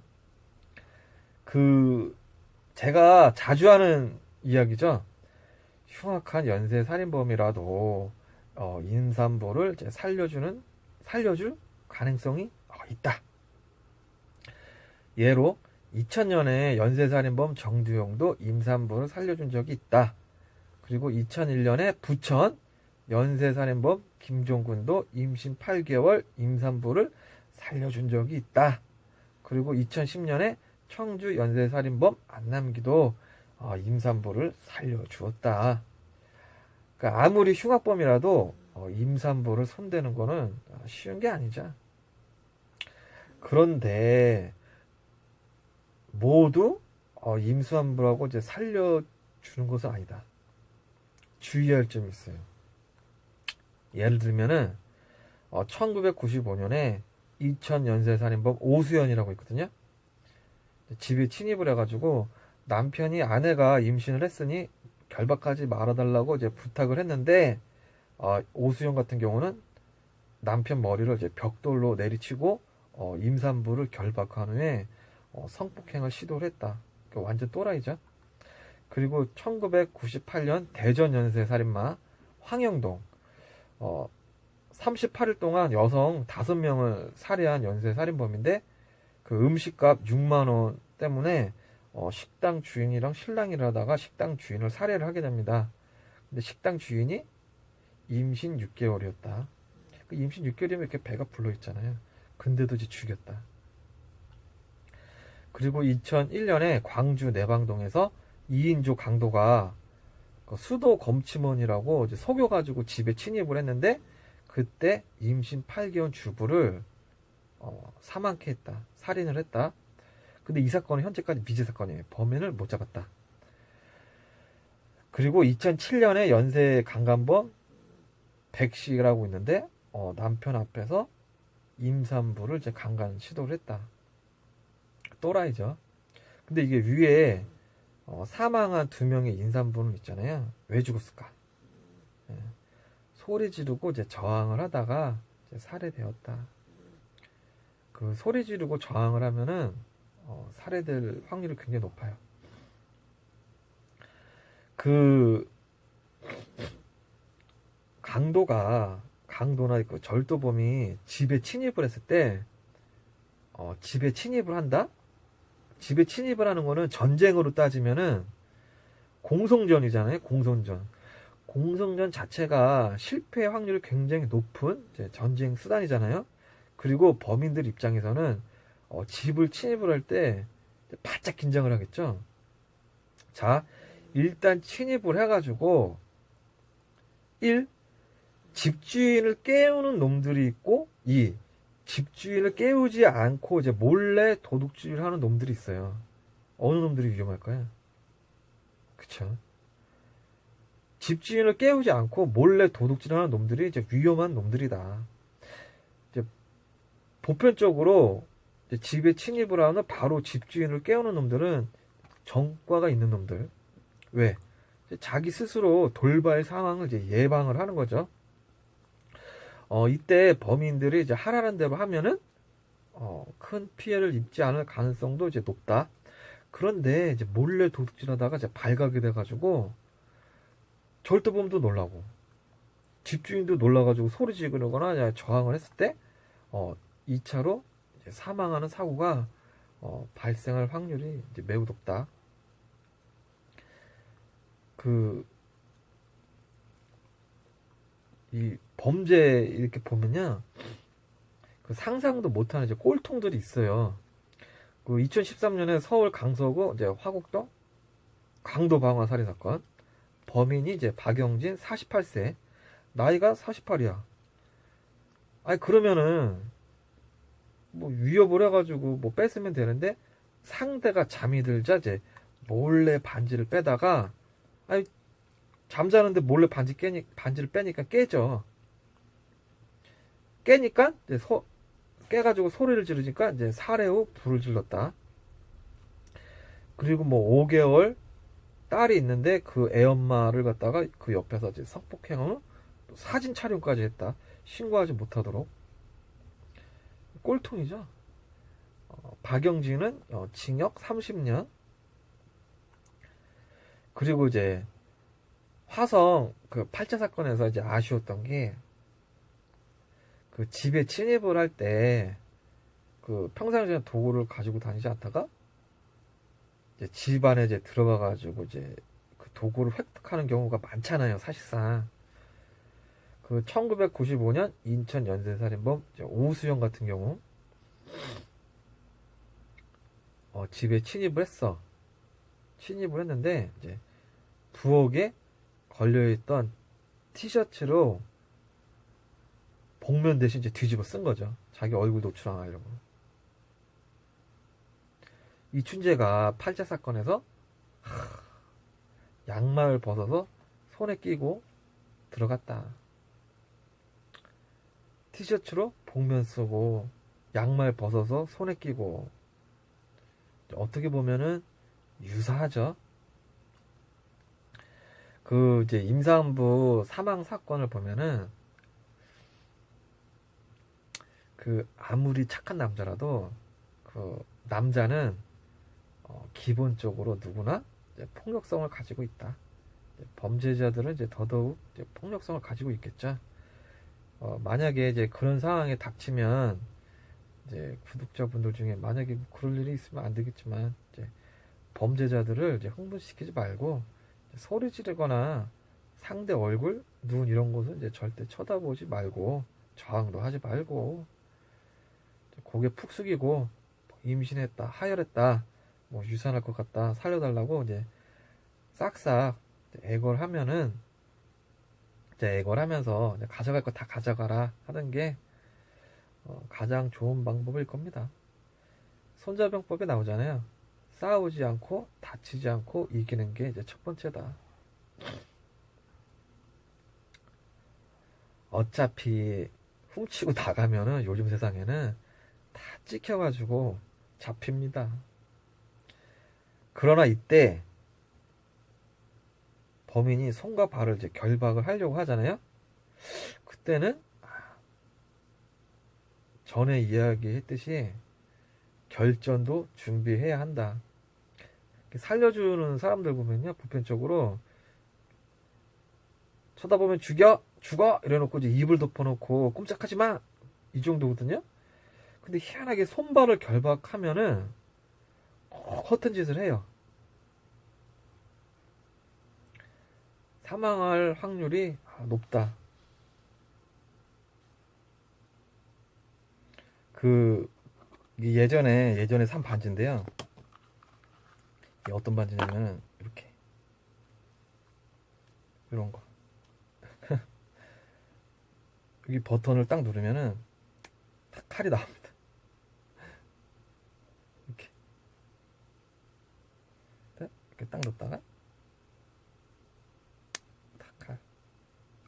제가 자주 하는 이야기죠. 흉악한 연쇄 살인범이라도 임산부를 이제 살려줄 가능성이 있다. 예로 2000년에 연쇄살인범 정두영도 임산부를 살려준 적이 있다. 그리고 2001년에 부천 연쇄살인범 김종군도 임신 8개월 임산부를 살려준 적이 있다. 그리고 2010년에 청주 연쇄살인범 안남기도 임산부를 살려주었다. 그러니까 아무리 흉악범이라도 임산부를 손대는 거는 쉬운 게 아니죠. 그런데 모두 임산부라고 이제 살려주는 것은 아니다. 주의할 점이 있어요. 예를 들면은 1995년에 이천 연쇄살인범 오수연이라고 있거든요. 집에 침입을 해가지고 남편이 아내가 임신을 했으니 결박하지 말아달라고 이제 부탁을 했는데 오수연 같은 경우는 남편 머리를 이제 벽돌로 내리치고 임산부를 결박한 후에 성폭행을 시도를 했다. 그러니까 완전 또라이죠. 그리고 1998년 대전 연쇄 살인마 황영동 38일 동안 여성 5명을 살해한 연쇄 살인범인데 그 음식값 6만 원 때문에 식당 주인이랑 신랑이를 하다가 식당 주인을 살해를 하게 됩니다. 근데 식당 주인이 임신 6개월이었다. 그 임신 6개월이면 이렇게 배가 불러 있잖아요. 근데도 이제 죽였다. 그리고 2001년에 광주 내방동에서 2인조 강도가 수도 검침원이라고 이제 속여가지고 집에 침입을 했는데 그때 임신 8개월 주부를 사망케 했다. 살인을 했다. 근데 이 사건은 현재까지 미제 사건이에요. 범인을 못 잡았다. 그리고 2007년에 연쇄 강간범 백씨라고 있는데 남편 앞에서 임산부를 이제 강간 시도를 했다. 또라이죠. 근데 이게 위에 사망한 2명의 임산부는 있잖아요. 왜 죽었을까? 소리 지르고 이제 저항을 하다가 이제 살해되었다. 그 소리 지르고 저항을 하면은 살해될 확률이 굉장히 높아요. 그 강도나 그 절도범이 집에 침입을 했을 때 집에 침입을 한다? 집에 침입을 하는 거는 전쟁으로 따지면은 공성전이잖아요. 공성전 자체가 실패 확률이 굉장히 높은 전쟁 수단이잖아요. 그리고 범인들 입장에서는 집을 침입을 할 때 바짝 긴장을 하겠죠. 자, 일단 침입을 해가지고 1. 집주인을 깨우는 놈들이 있고 2. 집주인을 깨우지 않고 이제 몰래 도둑질을 하는 놈들이 있어요. 어느 놈들이 위험할까요? 그쵸? 집주인을 깨우지 않고 몰래 도둑질하는 놈들이 이제 위험한 놈들이다. 이제 보편적으로 이제 집에 침입을 하는 바로 집주인을 깨우는 놈들은 전과가 있는 놈들. 왜? 자기 스스로 돌발 상황을 이제 예방을 하는 거죠. 이때 범인들이 이제 하라는 대로 하면은 큰 피해를 입지 않을 가능성도 이제 높다. 그런데 이제 몰래 도둑질하다가 이제 발각이 돼가지고 절도범도 놀라고 집주인도 놀라가지고 소리 지르거나 저항을 했을 때 2차로 이제 사망하는 사고가 발생할 확률이 이제 매우 높다. 이 범죄 이렇게 보면요, 그 상상도 못하는 이제 꼴통들이 있어요. 그 2013년에 서울 강서구 이제 화곡동 강도 방화 살인 사건, 범인이 이제 박영진 48세, 나이가 48이야. 아니 그러면은 뭐 위협을 해가지고 뭐 뺐으면 되는데 상대가 잠이 들자 이제 몰래 반지를 빼다가 아니 잠자는데 몰래 반지를 빼니까 깨져. 깨니까 이제 깨가지고 소리를 지르니까 이제 살해 후 불을 질렀다. 그리고 뭐 5개월 딸이 있는데 그 애엄마를 갖다가 그 옆에서 이제 성폭행을 사진 촬영까지 했다. 신고하지 못하도록. 꼴통이죠. 박영진은 징역 30년. 그리고 이제 화성 그 8차 사건에서 이제 아쉬웠던 게 그 집에 침입을 할 때 그 평상시에 도구를 가지고 다니지 않다가 이제 집 안에 이제 들어가 가지고 이제 그 도구를 획득하는 경우가 많잖아요, 사실상. 그 1995년 인천 연쇄살인범 오수영 같은 경우 집에 침입을 했어. 침입을 했는데 이제 부엌에 걸려있던 티셔츠로 복면 대신 이제 뒤집어 쓴 거죠. 자기 얼굴 노출 안 하려고. 이춘재가 8차 사건에서 양말을 벗어서 손에 끼고 들어갔다. 티셔츠로 복면 쓰고 양말 벗어서 손에 끼고, 어떻게 보면은 유사하죠. 그 이제 임산부 사망 사건을 보면은 그 아무리 착한 남자라도 그 남자는 기본적으로 누구나 이제 폭력성을 가지고 있다. 이제 범죄자들은 이제 더더욱 이제 폭력성을 가지고 있겠죠. 만약에 이제 그런 상황에 닥치면 이제 구독자분들 중에 만약에 그럴 일이 있으면 안 되겠지만 이제 범죄자들을 이제 흥분시키지 말고 소리 지르거나 상대 얼굴, 눈 이런 곳은 이제 절대 쳐다보지 말고 저항도 하지 말고 고개 푹 숙이고 임신했다, 하혈했다, 뭐 유산할 것 같다, 살려달라고 이제 싹싹 애걸하면은 이제 애걸하면서 이제 가져갈 거 다 가져가라 하는 게 가장 좋은 방법일 겁니다. 손자병법에 나오잖아요. 싸우지 않고 다치지 않고 이기는 게 이제 첫 번째다. 어차피 훔치고 나가면은 요즘 세상에는 다 찍혀가지고 잡힙니다. 그러나 이때 범인이 손과 발을 이제 결박을 하려고 하잖아요. 그때는 전에 이야기했듯이 결전도 준비해야 한다. 살려주는 사람들 보면요, 보편적으로 쳐다보면 죽여, 죽어 이래놓고 이제 입을 덮어놓고 꼼짝하지 마, 이 정도거든요. 근데 희한하게 손발을 결박하면은 허튼 짓을 해요. 사망할 확률이 높다. 그 예전에 산 반지인데요. 이게 어떤 반지냐면 이렇게 이런 거. 여기 버튼을 딱 누르면은 딱 칼이 나옵니다. 이렇게 딱 넣었다가 딱 칼.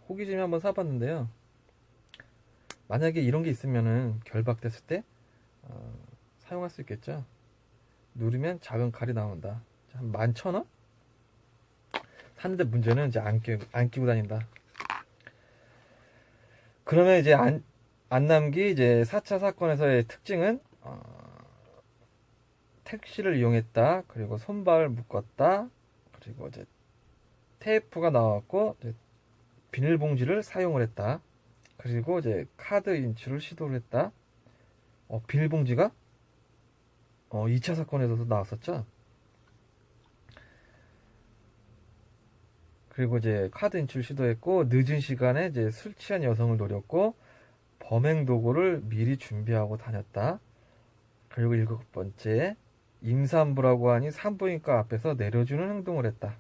호기심에 한번 사봤는데요. 만약에 이런 게 있으면은 결박됐을 때 사용할 수 있겠죠. 누르면 작은 칼이 나온다. 한 11,000원? 샀는데 문제는 이제 안 끼고 다닌다. 그러면 이제 안남기 이제 4차 사건에서의 특징은 택시를 이용했다. 그리고 손발을 묶었다. 그리고 이제 테이프가 나왔고 이제 비닐봉지를 사용을 했다. 그리고 이제 카드 인출을 시도를 했다. 비닐봉지가 2차 사건에서도 나왔었죠. 그리고 이제 카드 인출 시도했고, 늦은 시간에 이제 술 취한 여성을 노렸고, 범행 도구를 미리 준비하고 다녔다. 그리고 7번째, 임산부라고 하니 산부인과 앞에서 내려주는 행동을 했다.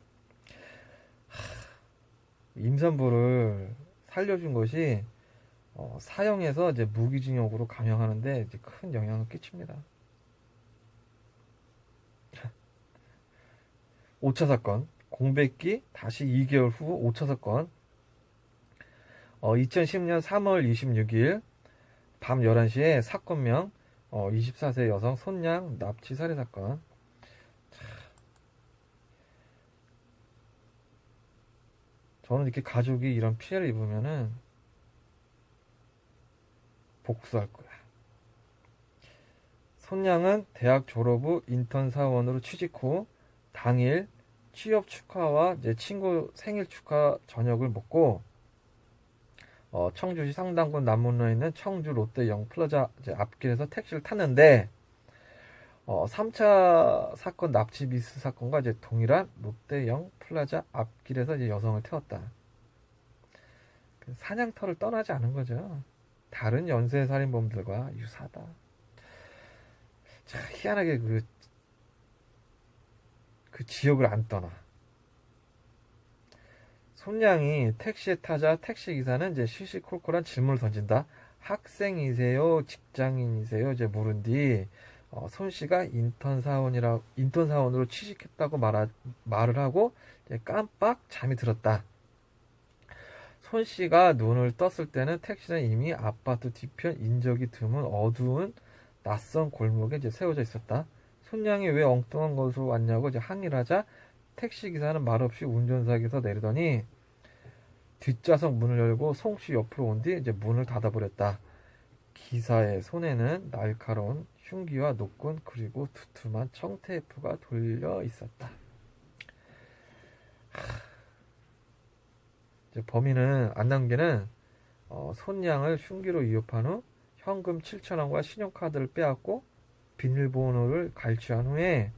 임산부를 살려준 것이 사형에서 이제 무기징역으로 감형하는데 이제 큰 영향을 끼칩니다. 5차 사건, 공백기 다시 2개월 후 5차 사건. 2010년 3월 26일 밤 11시에 사건명 24세 여성 손양 납치 살해 사건. 저는 이렇게 가족이 이런 피해를 입으면은 복수할 거야. 손양은 대학 졸업 후 인턴 사원으로 취직 후 당일 취업 축하와 이제 친구 생일 축하 저녁을 먹고 청주시 상당군 남문로에 있는 청주 롯데 영플라자 앞길에서 택시를 탔는데 3차 사건 납치 미스 사건과 이제 동일한 롯데 영플라자 앞길에서 이제 여성을 태웠다. 그 사냥터를 떠나지 않은 거죠. 다른 연쇄살인범들과 유사하다. 참 희한하게 그 지역을 안 떠나. 손양이 택시에 타자 택시기사는 이제 시시콜콜한 질문을 던진다. 학생이세요? 직장인이세요? 이제 물은 뒤, 손 씨가 인턴 사원으로 취직했다고 말을 하고, 이제 깜빡 잠이 들었다. 손 씨가 눈을 떴을 때는 택시는 이미 아파트 뒤편 인적이 드문 어두운 낯선 골목에 이제 세워져 있었다. 손양이 왜 엉뚱한 곳으로 왔냐고 이제 항의를 하자 택시기사는 말없이 운전석에서 내리더니 뒷좌석 문을 열고 송씨 옆으로 온 뒤 이제 문을 닫아버렸다. 기사의 손에는 날카로운 흉기와 노끈 그리고 두툼한 청테이프가 돌려 있었다. 이제 범인은 안남기는 손양을 흉기로 위협한 후 현금 7,000원과 신용카드를 빼앗고 비밀번호를 갈취한 후에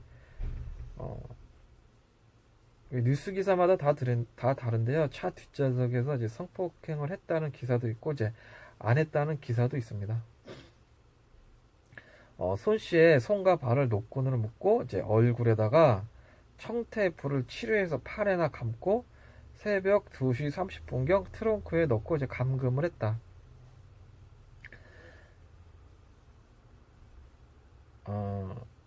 뉴스 기사마다 다 다른데요. 차 뒷좌석에서 이제 성폭행을 했다는 기사도 있고 이제 안 했다는 기사도 있습니다. 손 씨의 손과 발을 노끈으로 묶고 이제 얼굴에다가 청테이프를 치료해서 팔에나 감고 새벽 2시 30분경 트렁크에 넣고 이제 감금을 했다.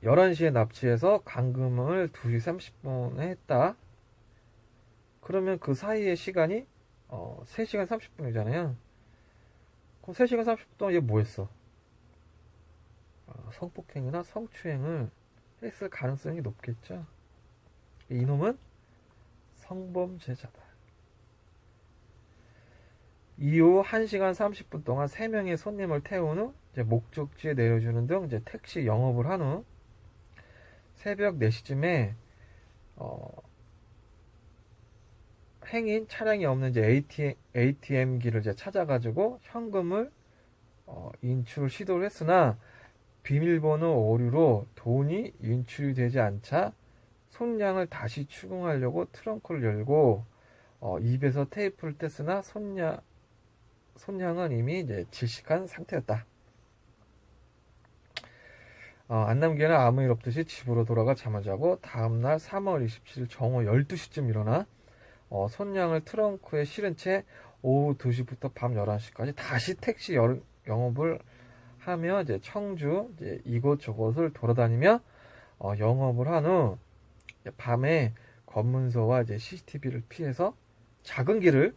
11시에 납치해서 감금을 2시 30분에 했다. 그러면 그 사이의 시간이 3시간 30분이잖아요. 그럼 3시간 30분 동안 얘 뭐 했어? 성폭행이나 성추행을 했을 가능성이 높겠죠. 이놈은 성범죄자다. 이후 1시간 30분 동안 3명의 손님을 태운 후 이제 목적지에 내려주는 등 이제 택시 영업을 한 후 새벽 4시쯤에 행인 차량이 없는 이제 ATM기를 이제 찾아가지고 현금을 인출 시도를 했으나 비밀번호 오류로 돈이 인출이 되지 않자 손양을 다시 추궁하려고 트렁크를 열고 입에서 테이프를 뗐으나 손양은 이미 이제 질식한 상태였다. 안남기는 아무 일 없듯이 집으로 돌아가 잠을 자고 다음날 3월 27일 정오 12시쯤 일어나 손양을 트렁크에 실은 채 오후 2시부터 밤 11시까지 다시 택시 영업을 하며 이제 청주 이제 이곳저곳을 돌아다니며 영업을 한 후 밤에 검문소와 이제 CCTV를 피해서 작은 길을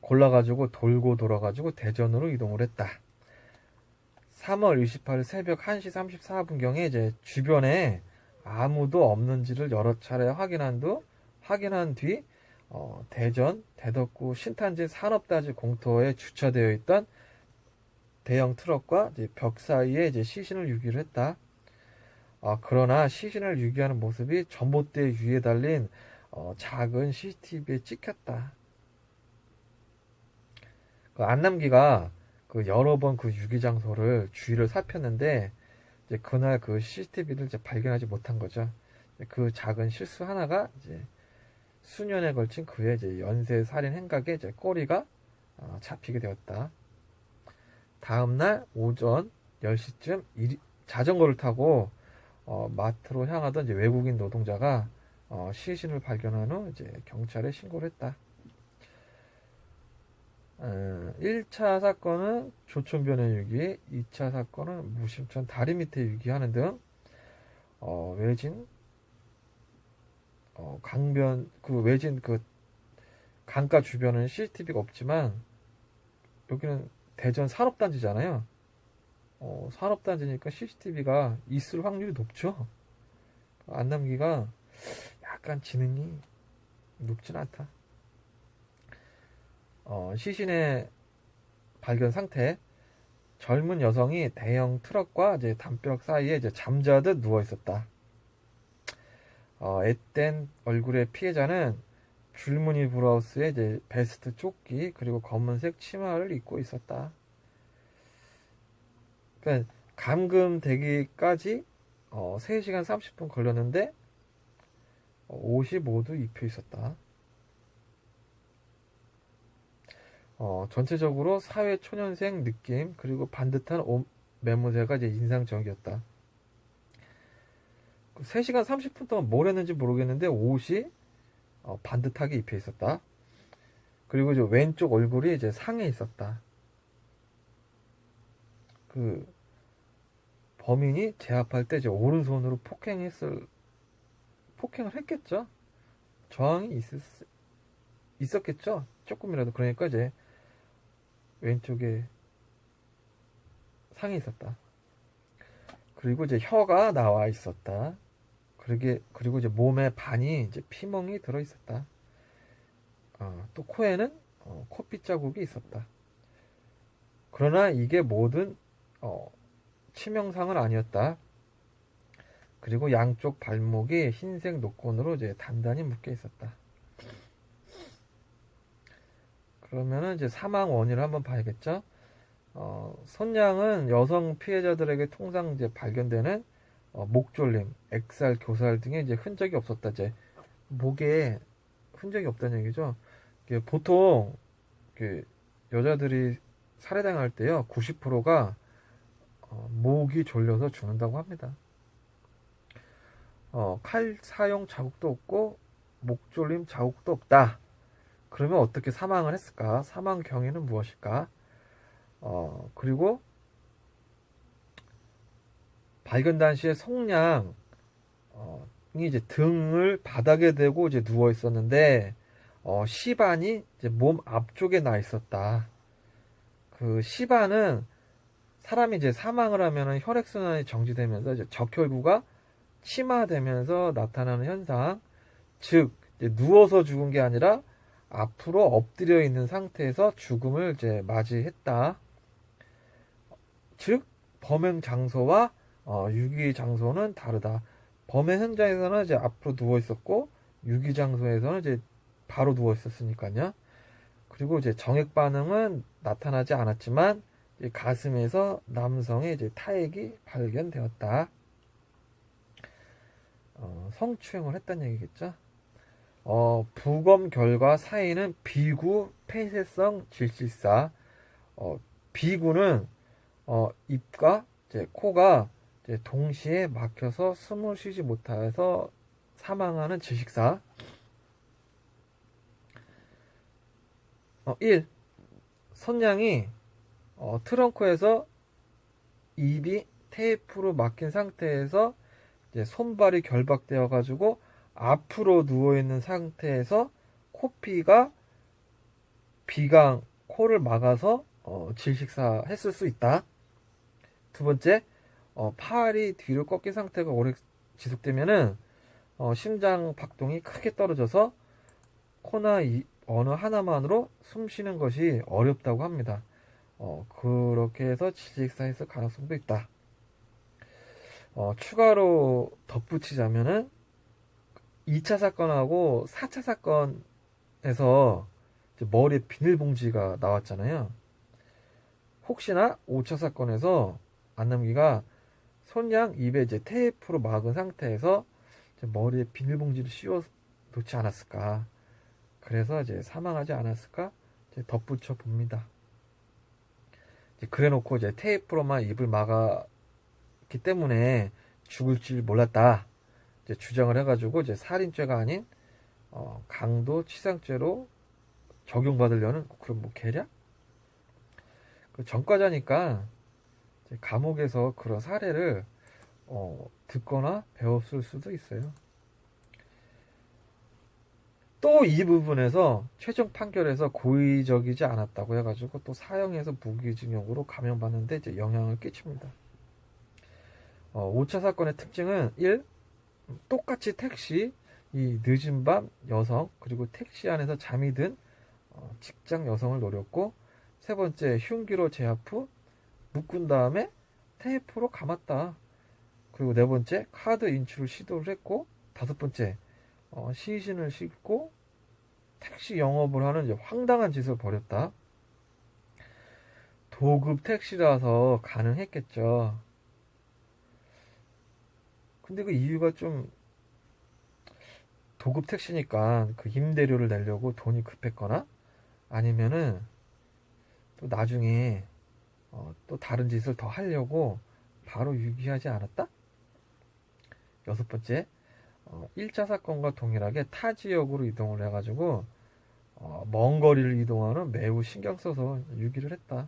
골라가지고 돌고 돌아가지고 대전으로 이동을 했다. 3월 28일 새벽 1시 34분경에 이제 주변에 아무도 없는지를 여러 차례 확인한 뒤 대전 대덕구 신탄지 산업단지 공터에 주차되어 있던 대형 트럭과 이제 벽 사이에 이제 시신을 유기를 했다. 그러나 시신을 유기하는 모습이 전봇대 위에 달린 작은 CCTV에 찍혔다. 그 안남기가 그 여러 번 그 유기 장소를 주위를 살폈는데 이제 그날 그 CCTV를 이제 발견하지 못한 거죠. 그 작은 실수 하나가 이제 수년에 걸친 그의 이제 연쇄 살인 행각에 이제 꼬리가 잡히게 되었다. 다음 날 오전 10시쯤 자전거를 타고 마트로 향하던 이제 외국인 노동자가 시신을 발견한 후 이제 경찰에 신고를 했다. 1차 사건은 조천변에 유기, 2차 사건은 무심천 다리 밑에 유기하는 등 외진 강변 외진 강가 주변은 CCTV가 없지만 여기는 대전 산업단지잖아요. 산업단지니까 CCTV가 있을 확률이 높죠. 안남기가 약간 지능이 높진 않다. 시신의 발견 상태. 젊은 여성이 대형 트럭과 이제 담벼락 사이에 이제 잠자듯 누워 있었다. 앳된 얼굴의 피해자는 줄무늬 브라우스에 이제 베스트 조끼 그리고 검은색 치마를 입고 있었다. 그러니까 감금되기까지 3시간 30분 걸렸는데 옷이 모두 입혀 있었다. 전체적으로 사회 초년생 느낌 그리고 반듯한 옷 매무새가 이제 인상적이었다. 3시간 30분 동안 뭘 했는지 모르겠는데 옷이 반듯하게 입혀 있었다. 그리고 이제 왼쪽 얼굴이 이제 상해 있었다. 그 범인이 제압할 때 이제 오른손으로 폭행을 했겠죠. 저항이 있었겠죠. 조금이라도. 그러니까 이제 왼쪽에 상해 있었다. 그리고 이제 혀가 나와 있었다. 그리고 이제 몸에 반이 이제 피멍이 들어 있었다. 또 코에는 코피 자국이 있었다. 그러나 이게 모든 치명상은 아니었다. 그리고 양쪽 발목이 흰색 노건으로 이제 단단히 묶여 있었다. 그러면은 이제 사망 원인을 한번 봐야겠죠. 손양은 여성 피해자들에게 통상 이제 발견되는 목졸림, 액살, 교살 등의 이제 흔적이 없었다. 이제 목에 흔적이 없다는 얘기죠. 보통 여자들이 살해당할 때요, 90%가 목이 졸려서 죽는다고 합니다. 칼 사용 자국도 없고 목졸림 자국도 없다. 그러면 어떻게 사망을 했을까? 사망 경위는 무엇일까? 그리고 발견 당시에 송량이 이제 등을 바닥에 대고 이제 누워 있었는데 시반이 이제 몸 앞쪽에 나 있었다. 그 시반은 사람이 이제 사망을 하면은 혈액순환이 정지되면서 이제 적혈구가 침하되면서 나타나는 현상. 즉 이제 누워서 죽은 게 아니라 앞으로 엎드려 있는 상태에서 죽음을 이제 맞이했다. 즉 범행 장소와 유기 장소는 다르다. 범행 현장에서는 이제 앞으로 누워 있었고 유기 장소에서는 이제 바로 누워 있었으니까요. 그리고 이제 정액 반응은 나타나지 않았지만 가슴에서 남성의 이제 타액이 발견되었다. 성추행을 했다는 얘기겠죠. 부검 결과 사인은 비구 폐쇄성 질식사. 비구는 입과 이제 코가 이제 동시에 막혀서 숨을 쉬지 못해서 사망하는 질식사. 1. 손양이 트렁크에서 입이 테이프로 막힌 상태에서 이제 손발이 결박되어 가지고 앞으로 누워 있는 상태에서 코피가 비강 코를 막아서 질식사 했을 수 있다. 두 번째, 팔이 뒤로 꺾인 상태가 오래 지속되면은 심장 박동이 크게 떨어져서 코나 어느 하나만으로 숨 쉬는 것이 어렵다고 합니다. 그렇게 해서 질식사했을 가능성도 있다. 추가로 덧붙이자면은 2차 사건하고 4차 사건에서 머리에 비닐봉지가 나왔잖아요. 혹시나 5차 사건에서 안남기가 손양 입에 이제 테이프로 막은 상태에서 머리에 비닐봉지를 씌워 놓지 않았을까. 그래서 이제 사망하지 않았을까 덧붙여 봅니다. 그래 놓고 이제 테이프로만 입을 막았기 때문에 죽을 줄 몰랐다. 이제 주장을 해가지고 이제 살인죄가 아닌 강도 치상죄로 적용받으려는 그런 뭐 계략? 그 전과자니까 감옥에서 그런 사례를 듣거나 배웠을 수도 있어요. 또 이 부분에서 최종 판결에서 고의적이지 않았다고 해가지고 또 사형에서 무기징역으로 감형받는데 이제 영향을 끼칩니다. 5차 사건의 특징은 1. 똑같이 택시 이 늦은 밤 여성 그리고 택시 안에서 잠이 든 직장 여성을 노렸고, 세 번째 흉기로 제압 후 묶은 다음에 테이프로 감았다. 그리고 네 번째 카드 인출을 시도를 했고, 다섯 번째 시신을 싣고 택시 영업을 하는 이제 황당한 짓을 벌였다. 도급 택시라서 가능했겠죠. 근데 그 이유가 좀, 도급 택시니까 그 임대료를 내려고 돈이 급했거나, 아니면은 또 나중에 또 다른 짓을 더 하려고 바로 유기하지 않았다? 여섯 번째, 1차 사건과 동일하게 타 지역으로 이동을 해가지고 먼 거리를 이동하는 매우 신경 써서 유기를 했다.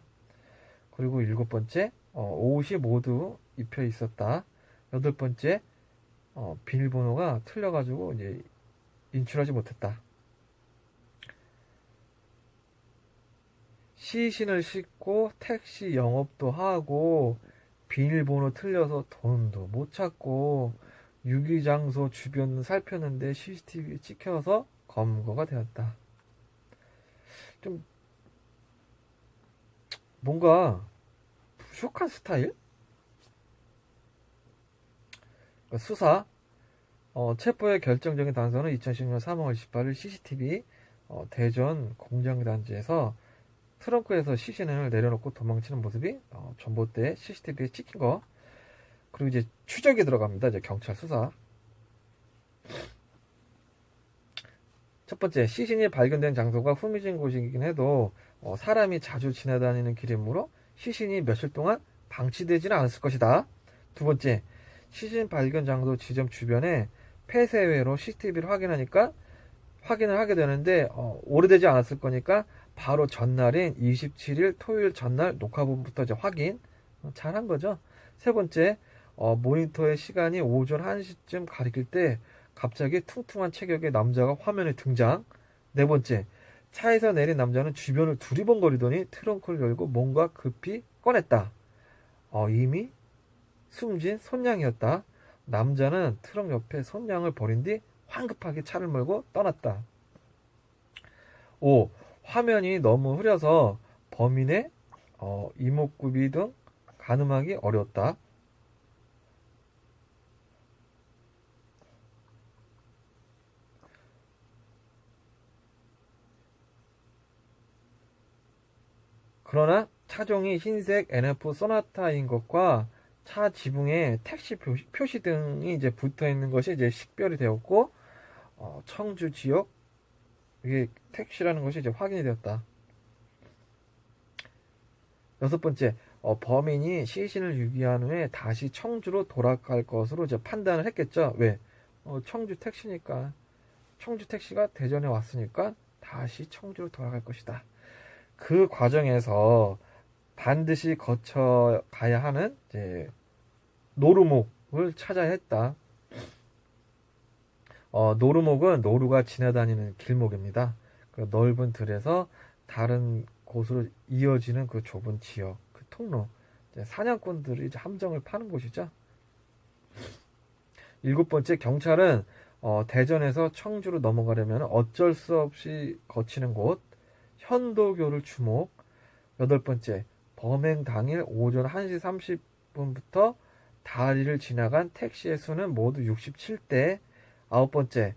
그리고 일곱 번째, 옷이 모두 입혀 있었다. 여덟 번째, 비밀번호가 틀려가지고 이제 인출하지 못했다. 시신을 싣고 택시 영업도 하고 비밀번호 틀려서 돈도 못 찾고 유기장소 주변 살폈는데 CCTV에 찍혀서 검거가 되었다. 좀 뭔가 부족한 스타일? 수사 체포의 결정적인 단서는 2010년 3월 28일 CCTV 대전 공장단지에서 트렁크에서 시신을 내려놓고 도망치는 모습이 전봇대 CCTV에 찍힌 거. 그리고 이제 추적이 들어갑니다. 이제 경찰 수사. 첫 번째, 시신이 발견된 장소가 후미진 곳이긴 해도 사람이 자주 지나다니는 길이므로 시신이 며칠 동안 방치되지는 않았을 것이다. 두 번째, 시신 발견 장소 지점 주변에 폐쇄회로 CCTV를 확인을 하게 되는데 오래되지 않았을 거니까 바로 전날인 27일 토요일 전날 녹화본부터 이제 확인 잘한 거죠. 세 번째, 모니터의 시간이 오전 1시쯤 가리킬 때 갑자기 퉁퉁한 체격의 남자가 화면에 등장. 네 번째, 차에서 내린 남자는 주변을 두리번거리더니 트렁크를 열고 뭔가 급히 꺼냈다. 이미 숨진 손냥이었다. 남자는 트럭 옆에 손냥을 버린 뒤 황급하게 차를 몰고 떠났다. 5. 화면이 너무 흐려서 범인의 이목구비 등 가늠하기 어려웠다. 그러나 차종이 흰색 NF 소나타인 것과 차 지붕에 택시 표시 등이 이제 붙어 있는 것이 이제 식별이 되었고, 청주 지역 이게 택시라는 것이 이제 확인이 되었다. 여섯 번째, 범인이 시신을 유기한 후에 다시 청주로 돌아갈 것으로 이제 판단을 했겠죠. 왜? 청주 택시니까, 청주 택시가 대전에 왔으니까 다시 청주로 돌아갈 것이다. 그 과정에서 반드시 거쳐가야 하는 이제 노루목을 찾아야 했다. 노루목은 노루가 지나다니는 길목입니다. 그 넓은 들에서 다른 곳으로 이어지는 그 좁은 지역, 그 통로, 사냥꾼들이 이제 함정을 파는 곳이죠. 일곱 번째, 경찰은 대전에서 청주로 넘어가려면 어쩔 수 없이 거치는 곳, 현도교를 주목. 여덟 번째, 범행 당일 오전 1시 30분부터 다리를 지나간 택시의 수는 모두 67대. 아홉 번째,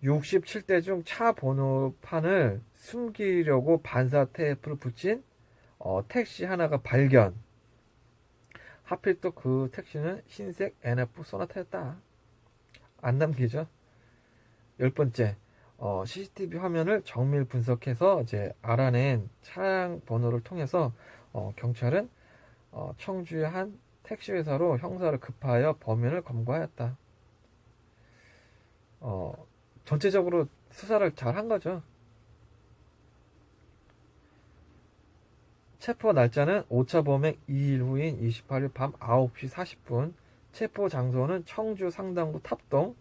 67대 중 차 번호판을 숨기려고 반사 테이프를 붙인 택시 하나가 발견. 하필 또 그 택시는 흰색 NF 소나타였다. 안 남기죠. 열 번째, CCTV 화면을 정밀 분석해서 이제 알아낸 차량 번호를 통해서 경찰은 청주의 한 택시 회사로 형사를 급하여 범인을 검거하였다. 전체적으로 수사를 잘 한 거죠. 체포 날짜는 5차 범행 2일 후인 28일 밤 9시 40분. 체포 장소는 청주 상당구 탑동.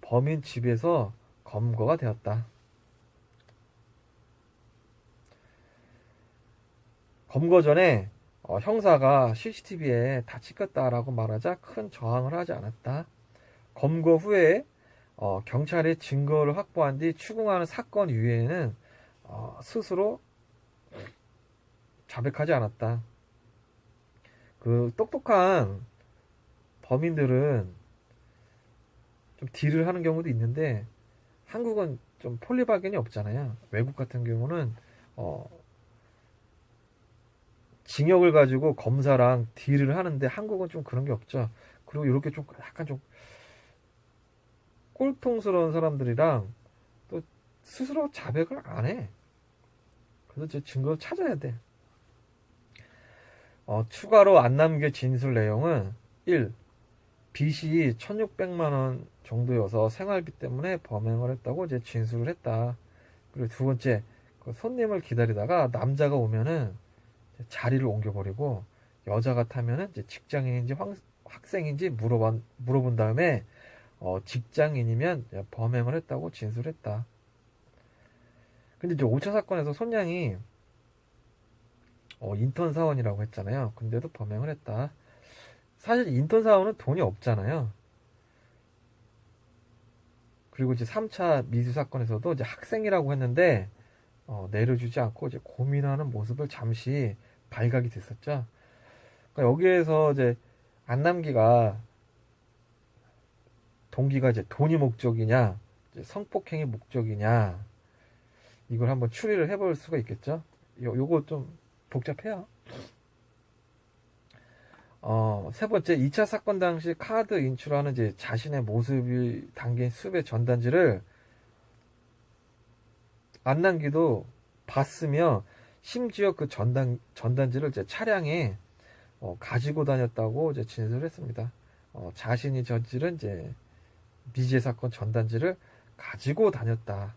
범인 집에서 검거가 되었다. 검거 전에 형사가 CCTV에 다 찍혔다라고 말하자 큰 저항을 하지 않았다. 검거 후에 경찰이 증거를 확보한 뒤 추궁하는 사건 이외에는 스스로 자백하지 않았다. 그 똑똑한 범인들은 좀 딜을 하는 경우도 있는데 한국은 좀 폴리바겐이 없잖아요. 외국 같은 경우는 징역을 가지고 검사랑 딜을 하는데 한국은 좀 그런 게 없죠. 그리고 이렇게 좀 약간 좀 꼴통스러운 사람들이랑 또 스스로 자백을 안 해. 그래서 제 증거를 찾아야 돼. 추가로 안 남길 진술 내용은 1. 빚이 1,600만 원 정도여서 생활비 때문에 범행을 했다고 이제 진술을 했다. 그리고 두 번째, 그 손님을 기다리다가 남자가 오면은 자리를 옮겨버리고 여자가 타면은 이제 직장인인지 학생인지 물어본 다음에 직장인이면 범행을 했다고 진술했다. 근데 이제 5차 사건에서 손양이 인턴 사원이라고 했잖아요. 근데도 범행을 했다. 사실 인턴 사원은 돈이 없잖아요. 그리고 이제 3차 미수 사건에서도 이제 학생이라고 했는데 내려주지 않고 이제 고민하는 모습을 잠시 발각이 됐었죠. 그러니까 여기에서 이제 안남기가 동기가 이제 돈이 목적이냐, 이제 성폭행이 목적이냐, 이걸 한번 추리를 해볼 수가 있겠죠. 요거 좀 복잡해요. 세 번째, 2차 사건 당시 카드 인출하는 이제 자신의 모습이 담긴 수배 전단지를 안남기도 봤으며, 심지어 그 전단지를 이제 차량에 가지고 다녔다고 이제 진술했습니다. 자신이 저지른 이제 미제 사건 전단지를 가지고 다녔다.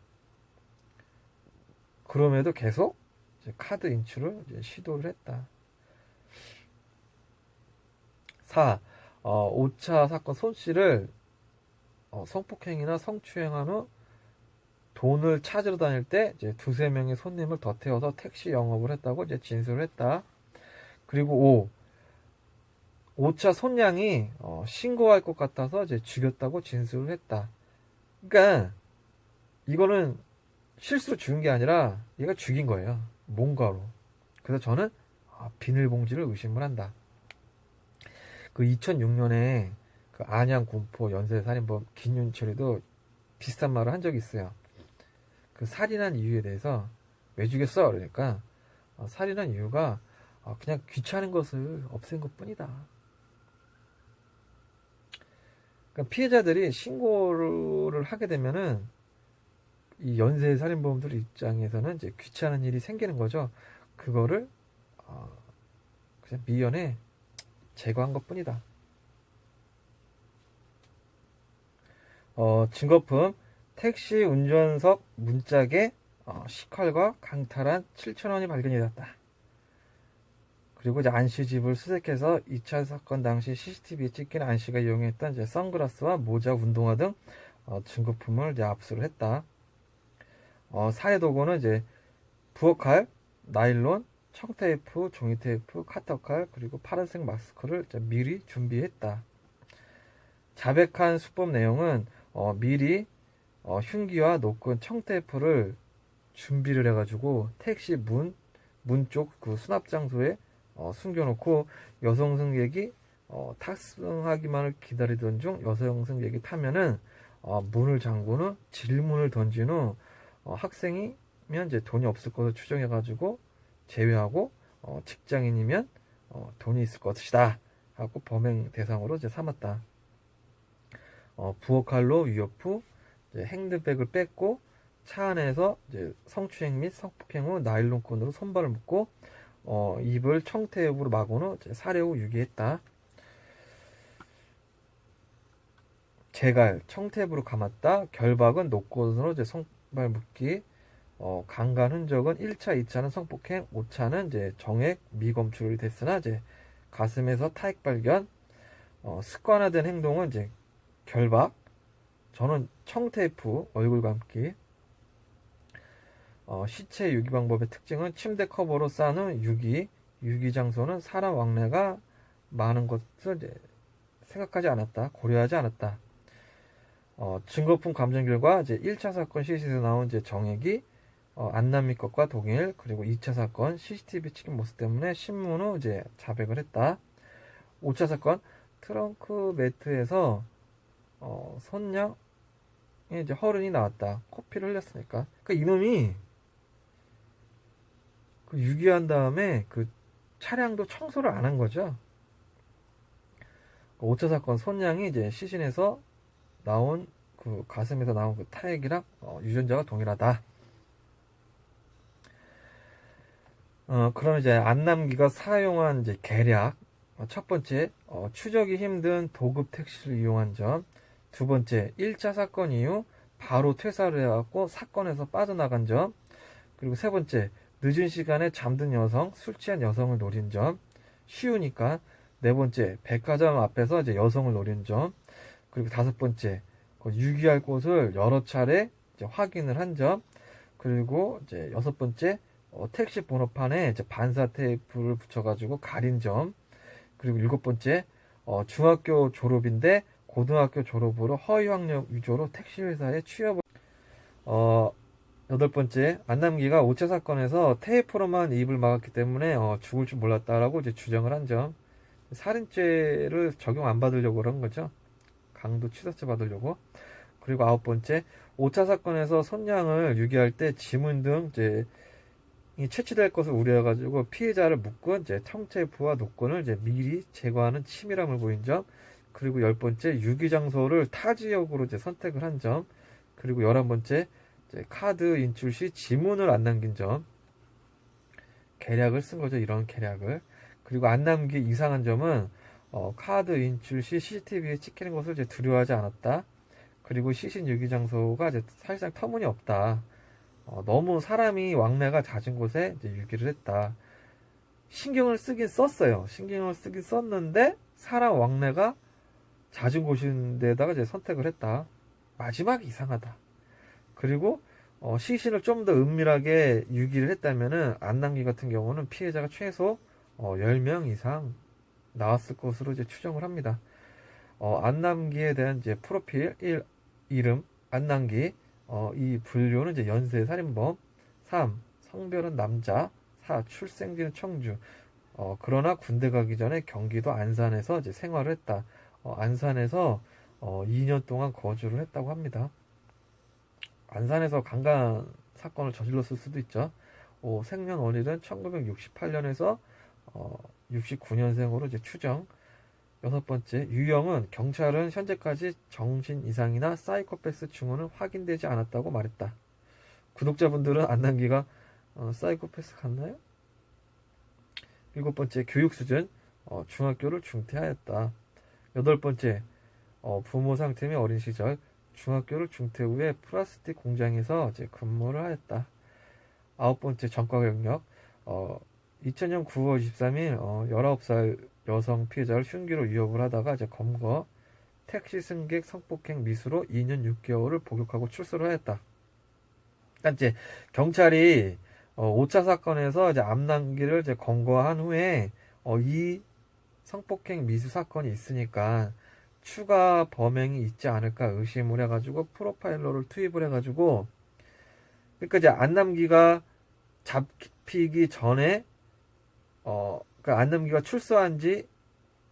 그럼에도 계속 이제 카드 인출을 이제 시도를 했다. 4. 5차 사건 손 씨를 성폭행이나 성추행한 후 돈을 찾으러 다닐 때 이제 두세 명의 손님을 더 태워서 택시 영업을 했다고 이제 진술을 했다. 그리고 5차 손양이 신고할 것 같아서 이제 죽였다고 진술을 했다. 그러니까 이거는 실수로 죽은 게 아니라 얘가 죽인 거예요. 뭔가로. 그래서 저는 비닐봉지를 의심을 한다. 그 2006년에 그 안양 군포 연쇄살인범 김윤철이도 비슷한 말을 한 적이 있어요. 그 살인한 이유에 대해서 왜 죽였어? 그러니까 살인한 이유가 그냥 귀찮은 것을 없앤 것뿐이다. 그러니까 피해자들이 신고를 하게 되면은 이 연쇄살인범들 입장에서는 이제 귀찮은 일이 생기는 거죠. 그거를 그냥 미연에 제거한 것뿐이다. 증거품 택시 운전석 문짝에 식칼과 강탈한 7,000원이 발견이 되었다. 그리고 이제 안씨 집을 수색해서 2차 사건 당시 CCTV에 찍힌 안씨가 이용했던 이제 선글라스와 모자, 운동화 등 증거품을 이제 압수를 했다. 살해 도구는 이제 부엌칼, 나일론, 청테이프, 종이테이프, 카터칼, 그리고 파란색 마스크를 미리 준비했다. 자백한 수법 내용은 미리 흉기와 노끈, 청테이프를 준비를 해가지고 택시 문 쪽 그 수납 장소에 숨겨놓고 여성 승객이 탑승하기만을 기다리던 중 여성 승객이 타면은 문을 잠근 후 질문을 던진 후 학생이면 이제 돈이 없을 것을 추정해가지고 제외하고 직장인이면 돈이 있을 것이다 하고 범행 대상으로 이제 삼았다. 부엌칼로 위협 후 이제 핸드백을 뺐고 차 안에서 이제 성추행 및 성폭행 후 나일론끈으로 손발을 묶고 입을 청테이프로 막은 후 살해 후 유기했다. 재갈, 청테이프로 감았다. 결박은 노끈으로 이제 손발 묶기. 강간 흔적은 1차, 2차는 성폭행, 5차는 이제 정액 미검출이 됐으나 이제 가슴에서 타액 발견. 습관화된 행동은 이제 결박. 저는 청테이프, 얼굴 감기. 시체 유기 방법의 특징은 침대 커버로 싼 후 유기 장소는 사람 왕래가 많은 것을 이제 생각하지 않았다, 고려하지 않았다. 증거품 감정 결과 이제 1차 사건 시시에서 나온 이제 정액이 안남미 것과 동일. 그리고 2차 사건 CCTV 찍힌 모습 때문에 신문 후 이제 자백을 했다. 5차 사건 트렁크 매트에서 손양의 이제 허른이 나왔다. 코피를 흘렸으니까. 그러니까 이놈이 그 유기한 다음에 그 차량도 청소를 안 한 거죠. 5차 사건 손양이 이제 시신에서 나온 그 가슴에서 나온 그 타액이랑 유전자가 동일하다. 그럼 이제 안남기가 사용한 이제 계략. 첫 번째, 추적이 힘든 도급 택시를 이용한 점. 두 번째, 1차 사건 이후 바로 퇴사를 해갖고 사건에서 빠져나간 점. 그리고 세 번째, 늦은 시간에 잠든 여성, 술 취한 여성을 노린 점. 쉬우니까. 네 번째, 백화점 앞에서 이제 여성을 노린 점. 그리고 다섯 번째, 유기할 곳을 여러 차례 이제 확인을 한 점. 그리고 이제 여섯 번째, 택시 번호판에 이제 반사 테이프를 붙여가지고 가린 점. 그리고 일곱 번째, 중학교 졸업인데 고등학교 졸업으로 허위 학력 위조로 택시 회사에 취업을. 여덟 번째, 안남기가 5차 사건에서 테이프로만 입을 막았기 때문에 죽을 줄 몰랐다라고 이제 주장을 한 점. 살인죄를 적용 안 받으려고 그런 거죠. 강도 취사죄 받으려고. 그리고 아홉 번째, 5차 사건에서 손양을 유기할 때 지문 등 이제 채취될 것을 우려해가지고 피해자를 묶은 이제 청테이프와 노건을 이제 미리 제거하는 치밀함을 보인 점. 그리고 열 번째, 유기 장소를 타 지역으로 이제 선택을 한 점. 그리고 11번째, 이제 카드 인출 시 지문을 안 남긴 점. 계략을 쓴 거죠. 이런 계략을. 그리고 안 남기 이상한 점은 카드 인출 시 CCTV에 찍히는 것을 이제 두려워하지 않았다. 그리고 시신 유기 장소가 이제 사실상 터무니없다. 너무 사람이 왕래가 잦은 곳에 이제 유기를 했다. 신경을 쓰긴 썼어요. 신경을 쓰긴 썼는데 사람 왕래가 잦은 곳인데다가 이제 선택을 했다. 마지막이 이상하다. 그리고 시신을 좀 더 은밀하게 유기를 했다면은 안남기 같은 경우는 피해자가 최소 10명 이상 나왔을 것으로 이제 추정을 합니다. 안남기에 대한 이제 프로필 1. 이름 안남기. 이 분류는 이제 연쇄 살인범. 3. 성별은 남자. 4. 출생지는 청주. 그러나 군대 가기 전에 경기도 안산에서 이제 생활을 했다. 안산에서 2년 동안 거주를 했다고 합니다. 안산에서 강간 사건을 저질렀을 수도 있죠. 생년월일은 1968년에서 69년생으로 이제 추정. 여섯 번째, 유형은 경찰은 현재까지 정신 이상이나 사이코패스 증후는 확인되지 않았다고 말했다. 구독자분들은 안남기가 사이코패스 같나요? 일곱 번째, 교육 수준 중학교를 중퇴하였다. 여덟 번째, 부모 상태 및 어린 시절 중학교를 중퇴 후에 플라스틱 공장에서 이제 근무를 하였다. 아홉 번째, 전과 경력 2000년 9월 23일 19살 여성 피해자를 흉기로 위협을 하다가 이제 검거 택시 승객 성폭행 미수로 2년 6개월을 복역하고 출소를 하였다. 그러니까 이제 경찰이 5차 사건에서 이제 안남기를 이제 검거한 후에 이 성폭행 미수 사건이 있으니까 추가 범행이 있지 않을까 의심을 해가지고 프로파일러를 투입을 해가지고, 그러니까 이제 안남기가 잡히기 전에 그러니까 안남기가 출소한 지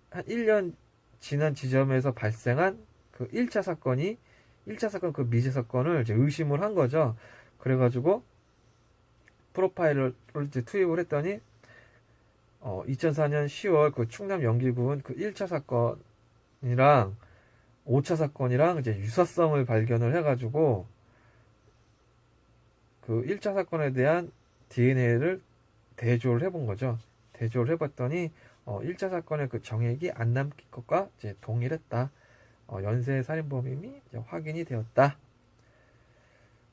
한 1년 지난 지점에서 발생한 그 1차 사건 그 미제 사건을 이제 의심을 한 거죠. 그래가지고 프로파일러를 이제 투입을 했더니 2004년 10월 그 충남 연기군 그 1차 사건이랑 5차 사건이랑 이제 유사성을 발견을 해가지고 그 1차 사건에 대한 DNA를 대조를 해본 거죠. 대조를 해봤더니 1차 사건의 그 정액이 안남기 것과 이제 동일했다. 연쇄 살인범임이 이제 확인이 되었다.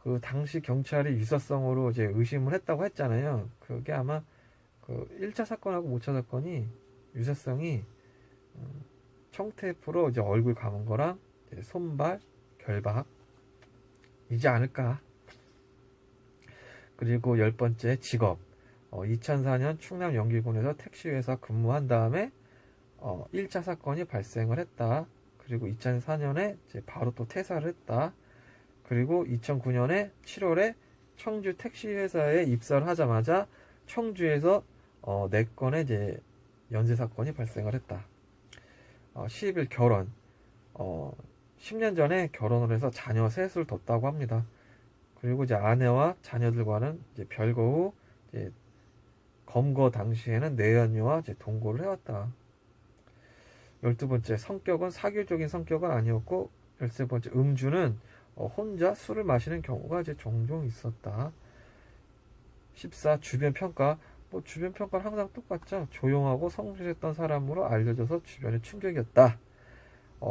그 당시 경찰이 유사성으로 이제 의심을 했다고 했잖아요. 그게 아마 그 1차 사건하고 5차 사건이 유사성이 청테이프로 이제 얼굴 감은 거랑 손발, 결박이지 않을까. 그리고 10번째, 직업 2004년 충남 연기군에서 택시회사 근무한 다음에 1차 사건이 발생을 했다. 그리고 2004년에 이제 바로 또 퇴사를 했다. 그리고 2009년에 7월에 청주 택시 회사에 입사를 하자마자 청주에서 4건의 이제 연쇄 사건이 발생을 했다. 10일 결혼. 10년 전에 결혼을 해서 자녀 셋을 뒀다고 합니다. 그리고 이제 아내와 자녀들과는 이제 별거 후 이제 검거 당시에는 내연녀와 이제 동거를 해왔다. 12번째, 성격은 사교적인 성격은 아니었고, 13번째, 음주는 혼자 술을 마시는 경우가 이제 종종 있었다. 14, 주변 평가. 뭐 주변 평가는 항상 똑같죠. 조용하고 성실했던 사람으로 알려져서 주변에 충격이었다.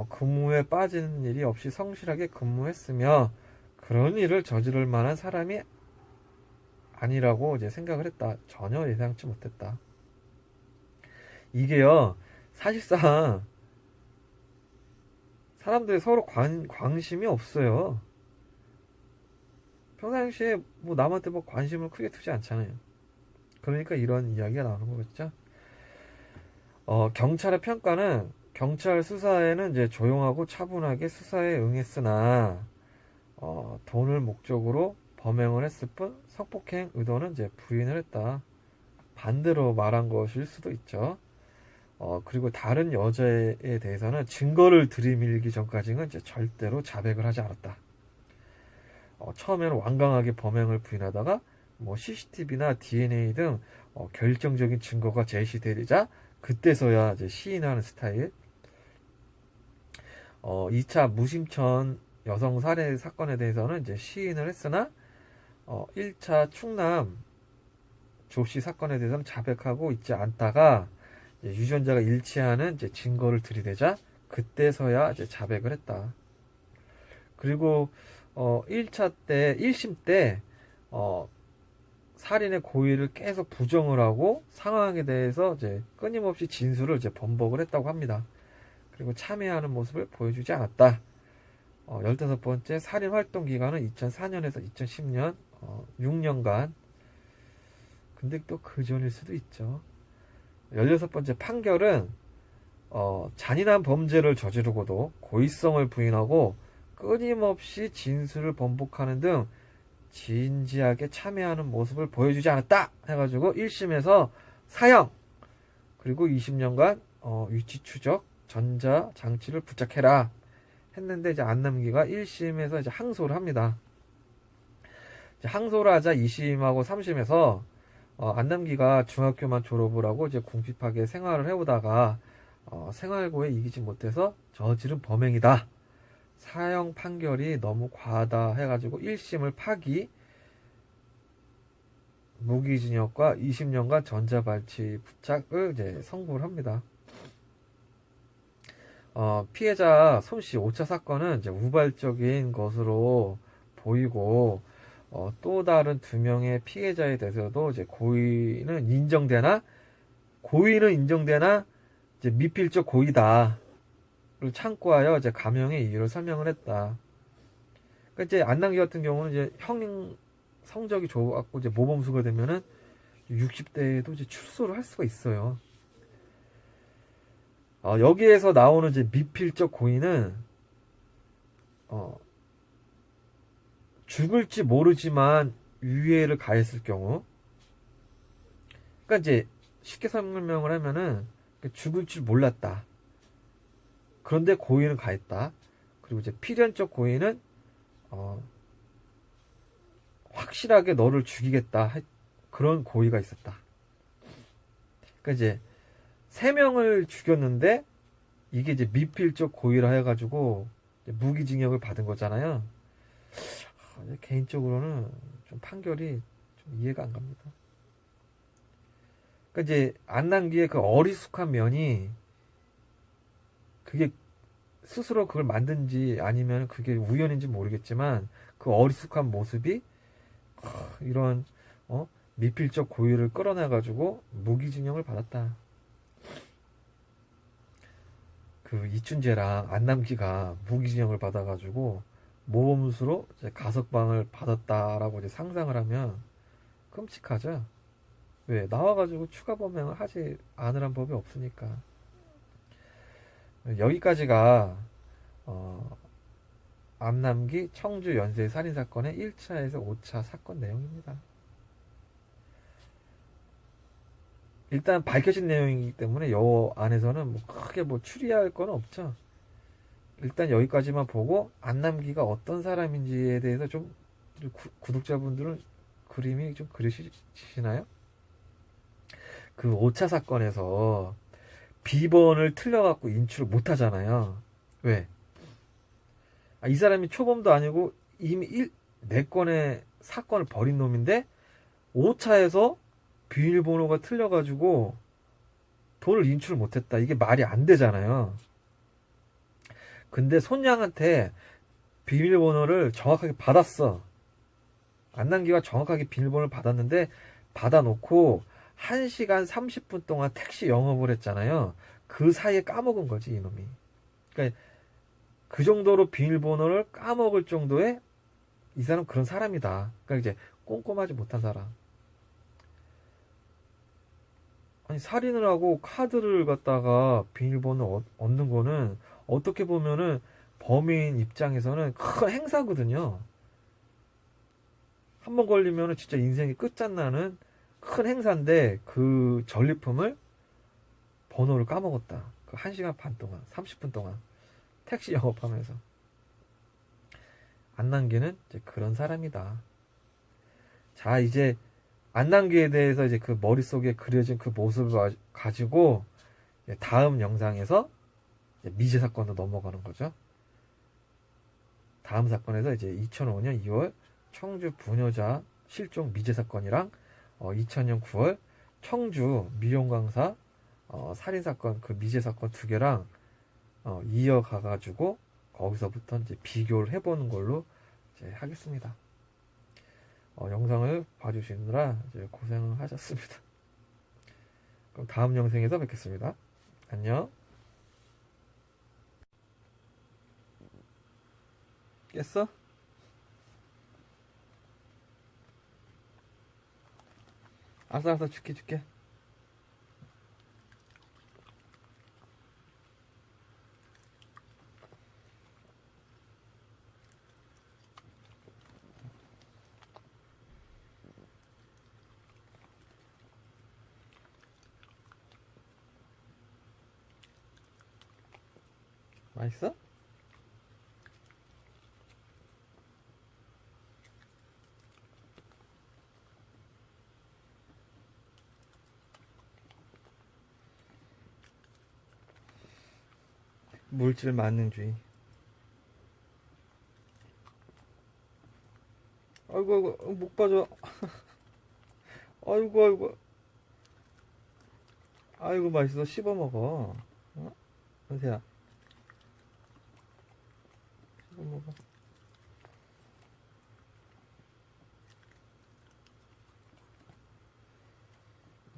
근무에 빠지는 일이 없이 성실하게 근무했으며 그런 일을 저지를 만한 사람이 아니라고 이제 생각을 했다. 전혀 예상치 못했다. 이게요, 사실상 사람들이 서로 관심이 없어요. 평상시에 뭐 남한테 뭐 관심을 크게 두지 않잖아요. 그러니까 이런 이야기가 나오는 거겠죠. 경찰의 평가는 경찰 수사에는 이제 조용하고 차분하게 수사에 응했으나 돈을 목적으로 범행을 했을 뿐 성폭행 의도는 이제 부인을 했다. 반대로 말한 것일 수도 있죠. 그리고 다른 여자에 대해서는 증거를 들이밀기 전까지는 이제 절대로 자백을 하지 않았다. 처음에는 완강하게 범행을 부인하다가 뭐 CCTV나 DNA 등 결정적인 증거가 제시되자 그때서야 이제 시인하는 스타일. 2차 무심천 여성 살해 사건에 대해서는 이제 시인을 했으나 1차 충남 조씨 사건에 대해서는 자백하고 있지 않다가 유전자가 일치하는 이제 증거를 들이대자 그때서야 이제 자백을 했다. 그리고 1차 때 1심 때 살인의 고의를 계속 부정을 하고 상황에 대해서 이제 끊임없이 진술을 이제 번복을 했다고 합니다. 그리고 참여하는 모습을 보여주지 않았다. 15번째, 살인 활동 기간은 2004년에서 2010년 6년간. 근데 또 그 전일 수도 있죠. 16번째, 판결은 잔인한 범죄를 저지르고도 고의성을 부인하고 끊임없이 진술을 번복하는 등 진지하게 참여하는 모습을 보여주지 않았다 해가지고 1심에서 사형, 그리고 20년간 위치 추적 전자장치를 부착해라 했는데 이제 안남기가 1심에서 이제 항소를 합니다. 이제 항소를 하자 2심하고 3심에서 안남기가 중학교만 졸업을 하고 이제 궁핍하게 생활을 해오다가 생활고에 이기지 못해서 저지른 범행이다. 사형 판결이 너무 과하다 해가지고 1심을 파기, 무기징역과 20년간 전자발치 부착을 이제 선고를 합니다. 피해자 손씨 5차 사건은 이제 우발적인 것으로 보이고 또 다른 2명의 피해자에 대해서도 이제 고의는 인정되나 이제 미필적 고의다. 를 참고하여 이제 감형의 이유를 설명을 했다. 그러니까 이제 안남기 같은 경우는 이제 형 성적이 좋았고 이제 모범수가 되면은 60대에도 이제 출소를 할 수가 있어요. 여기에서 나오는 이제 미필적 고의는 죽을지 모르지만 유해를 가했을 경우, 그러니까 이제 쉽게 설명을 하면은 죽을 줄 몰랐다. 그런데 고의는 가했다. 그리고 이제 필연적 고의는 확실하게 너를 죽이겠다. 그런 고의가 있었다. 그러니까 이제 3명을 죽였는데 이게 이제 미필적 고의라 해가지고 무기징역을 받은 거잖아요. 개인적으로는 좀 판결이 좀 이해가 안 갑니다. 그러니까 이제 안남기의 그 어리숙한 면이, 그게 스스로 그걸 만든지 아니면 그게 우연인지 모르겠지만 그 어리숙한 모습이 이런 미필적 고의를 끌어내가지고 무기징역을 받았다. 그 이춘재랑 안남기가 무기징역을 받아가지고 모범수로 이제 가석방을 받았다라고 이제 상상을 하면 끔찍하죠. 왜? 나와가지고 추가 범행을 하지 않으란 법이 없으니까. 여기까지가 어, 암남기 청주 연쇄 살인사건의 1차에서 5차 사건 내용입니다. 일단 밝혀진 내용이기 때문에 요 안에서는 뭐 크게 뭐 추리할 건 없죠. 일단 여기까지만 보고 안남기가 어떤 사람인지에 대해서 좀 구독자분들은 그림이 좀 그리시나요? 그 5차 사건에서 비번을 틀려갖고 인출을 못 하잖아요. 왜? 이 사람이 초범도 아니고 이미 4건의 사건을 벌인 놈인데 5차에서 비밀번호가 틀려가지고 돈을 인출을 못했다. 이게 말이 안 되잖아요. 근데 손양한테 비밀번호를 정확하게 받았어. 안남기가 정확하게 비밀번호를 받았는데 받아놓고 1시간 30분 동안 택시 영업을 했잖아요. 그 사이에 까먹은 거지 이놈이. 그러니까 그 정도로 비밀번호를 까먹을 정도의 이 사람 그런 사람이다. 그러니까 이제 꼼꼼하지 못한 사람. 아니 살인을 하고 카드를 갖다가 비밀번호 얻는 거는 어떻게 보면은 범인 입장에서는 큰 행사거든요. 한 번 걸리면은 진짜 인생이 끝장나는 큰 행사인데 그 전리품을 번호를 까먹었다. 그 1시간 반 동안, 30분 동안 택시 영업하면서. 안남기는 이제 그런 사람이다. 자, 이제 안남기에 대해서 이제 그 머릿속에 그려진 그 모습을 가지고 다음 영상에서 미제 사건으로 넘어가는 거죠. 다음 사건에서 이제 2005년 2월 청주 부녀자 실종 미제 사건이랑 2000년 9월 청주 미용강사 살인 사건 그 미제 사건 2개랑 이어가가지고 거기서부터 이제 비교를 해보는 걸로 이제 하겠습니다. 영상을 봐주시느라 이제 고생을 하셨습니다. 그럼 다음 영상에서 뵙겠습니다. 안녕. 깼어? 알았어, 줄게. 맛있어? 물질 만능주의. 아이고, 목 빠져. 아이고. 아이고, 맛있어. 씹어 먹어. 은세야. 씹어 먹어.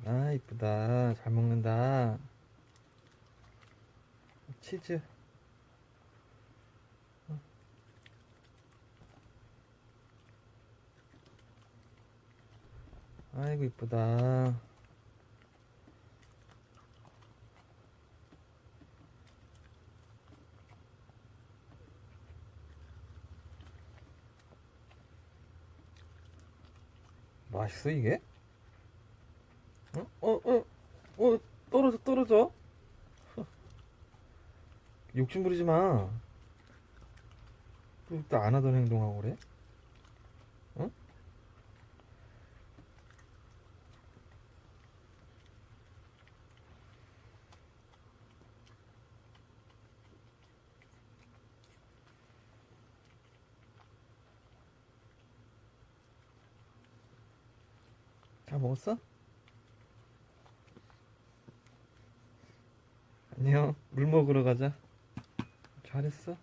아, 이쁘다. 잘 먹는다. 치즈. 아이고, 이쁘다. 맛있어, 이게? 떨어져. 욕심 부리지 마. 또 안 하던 행동하고 그래? 응? 다 먹었어? 안녕. 물 먹으러 가자. 잘했어.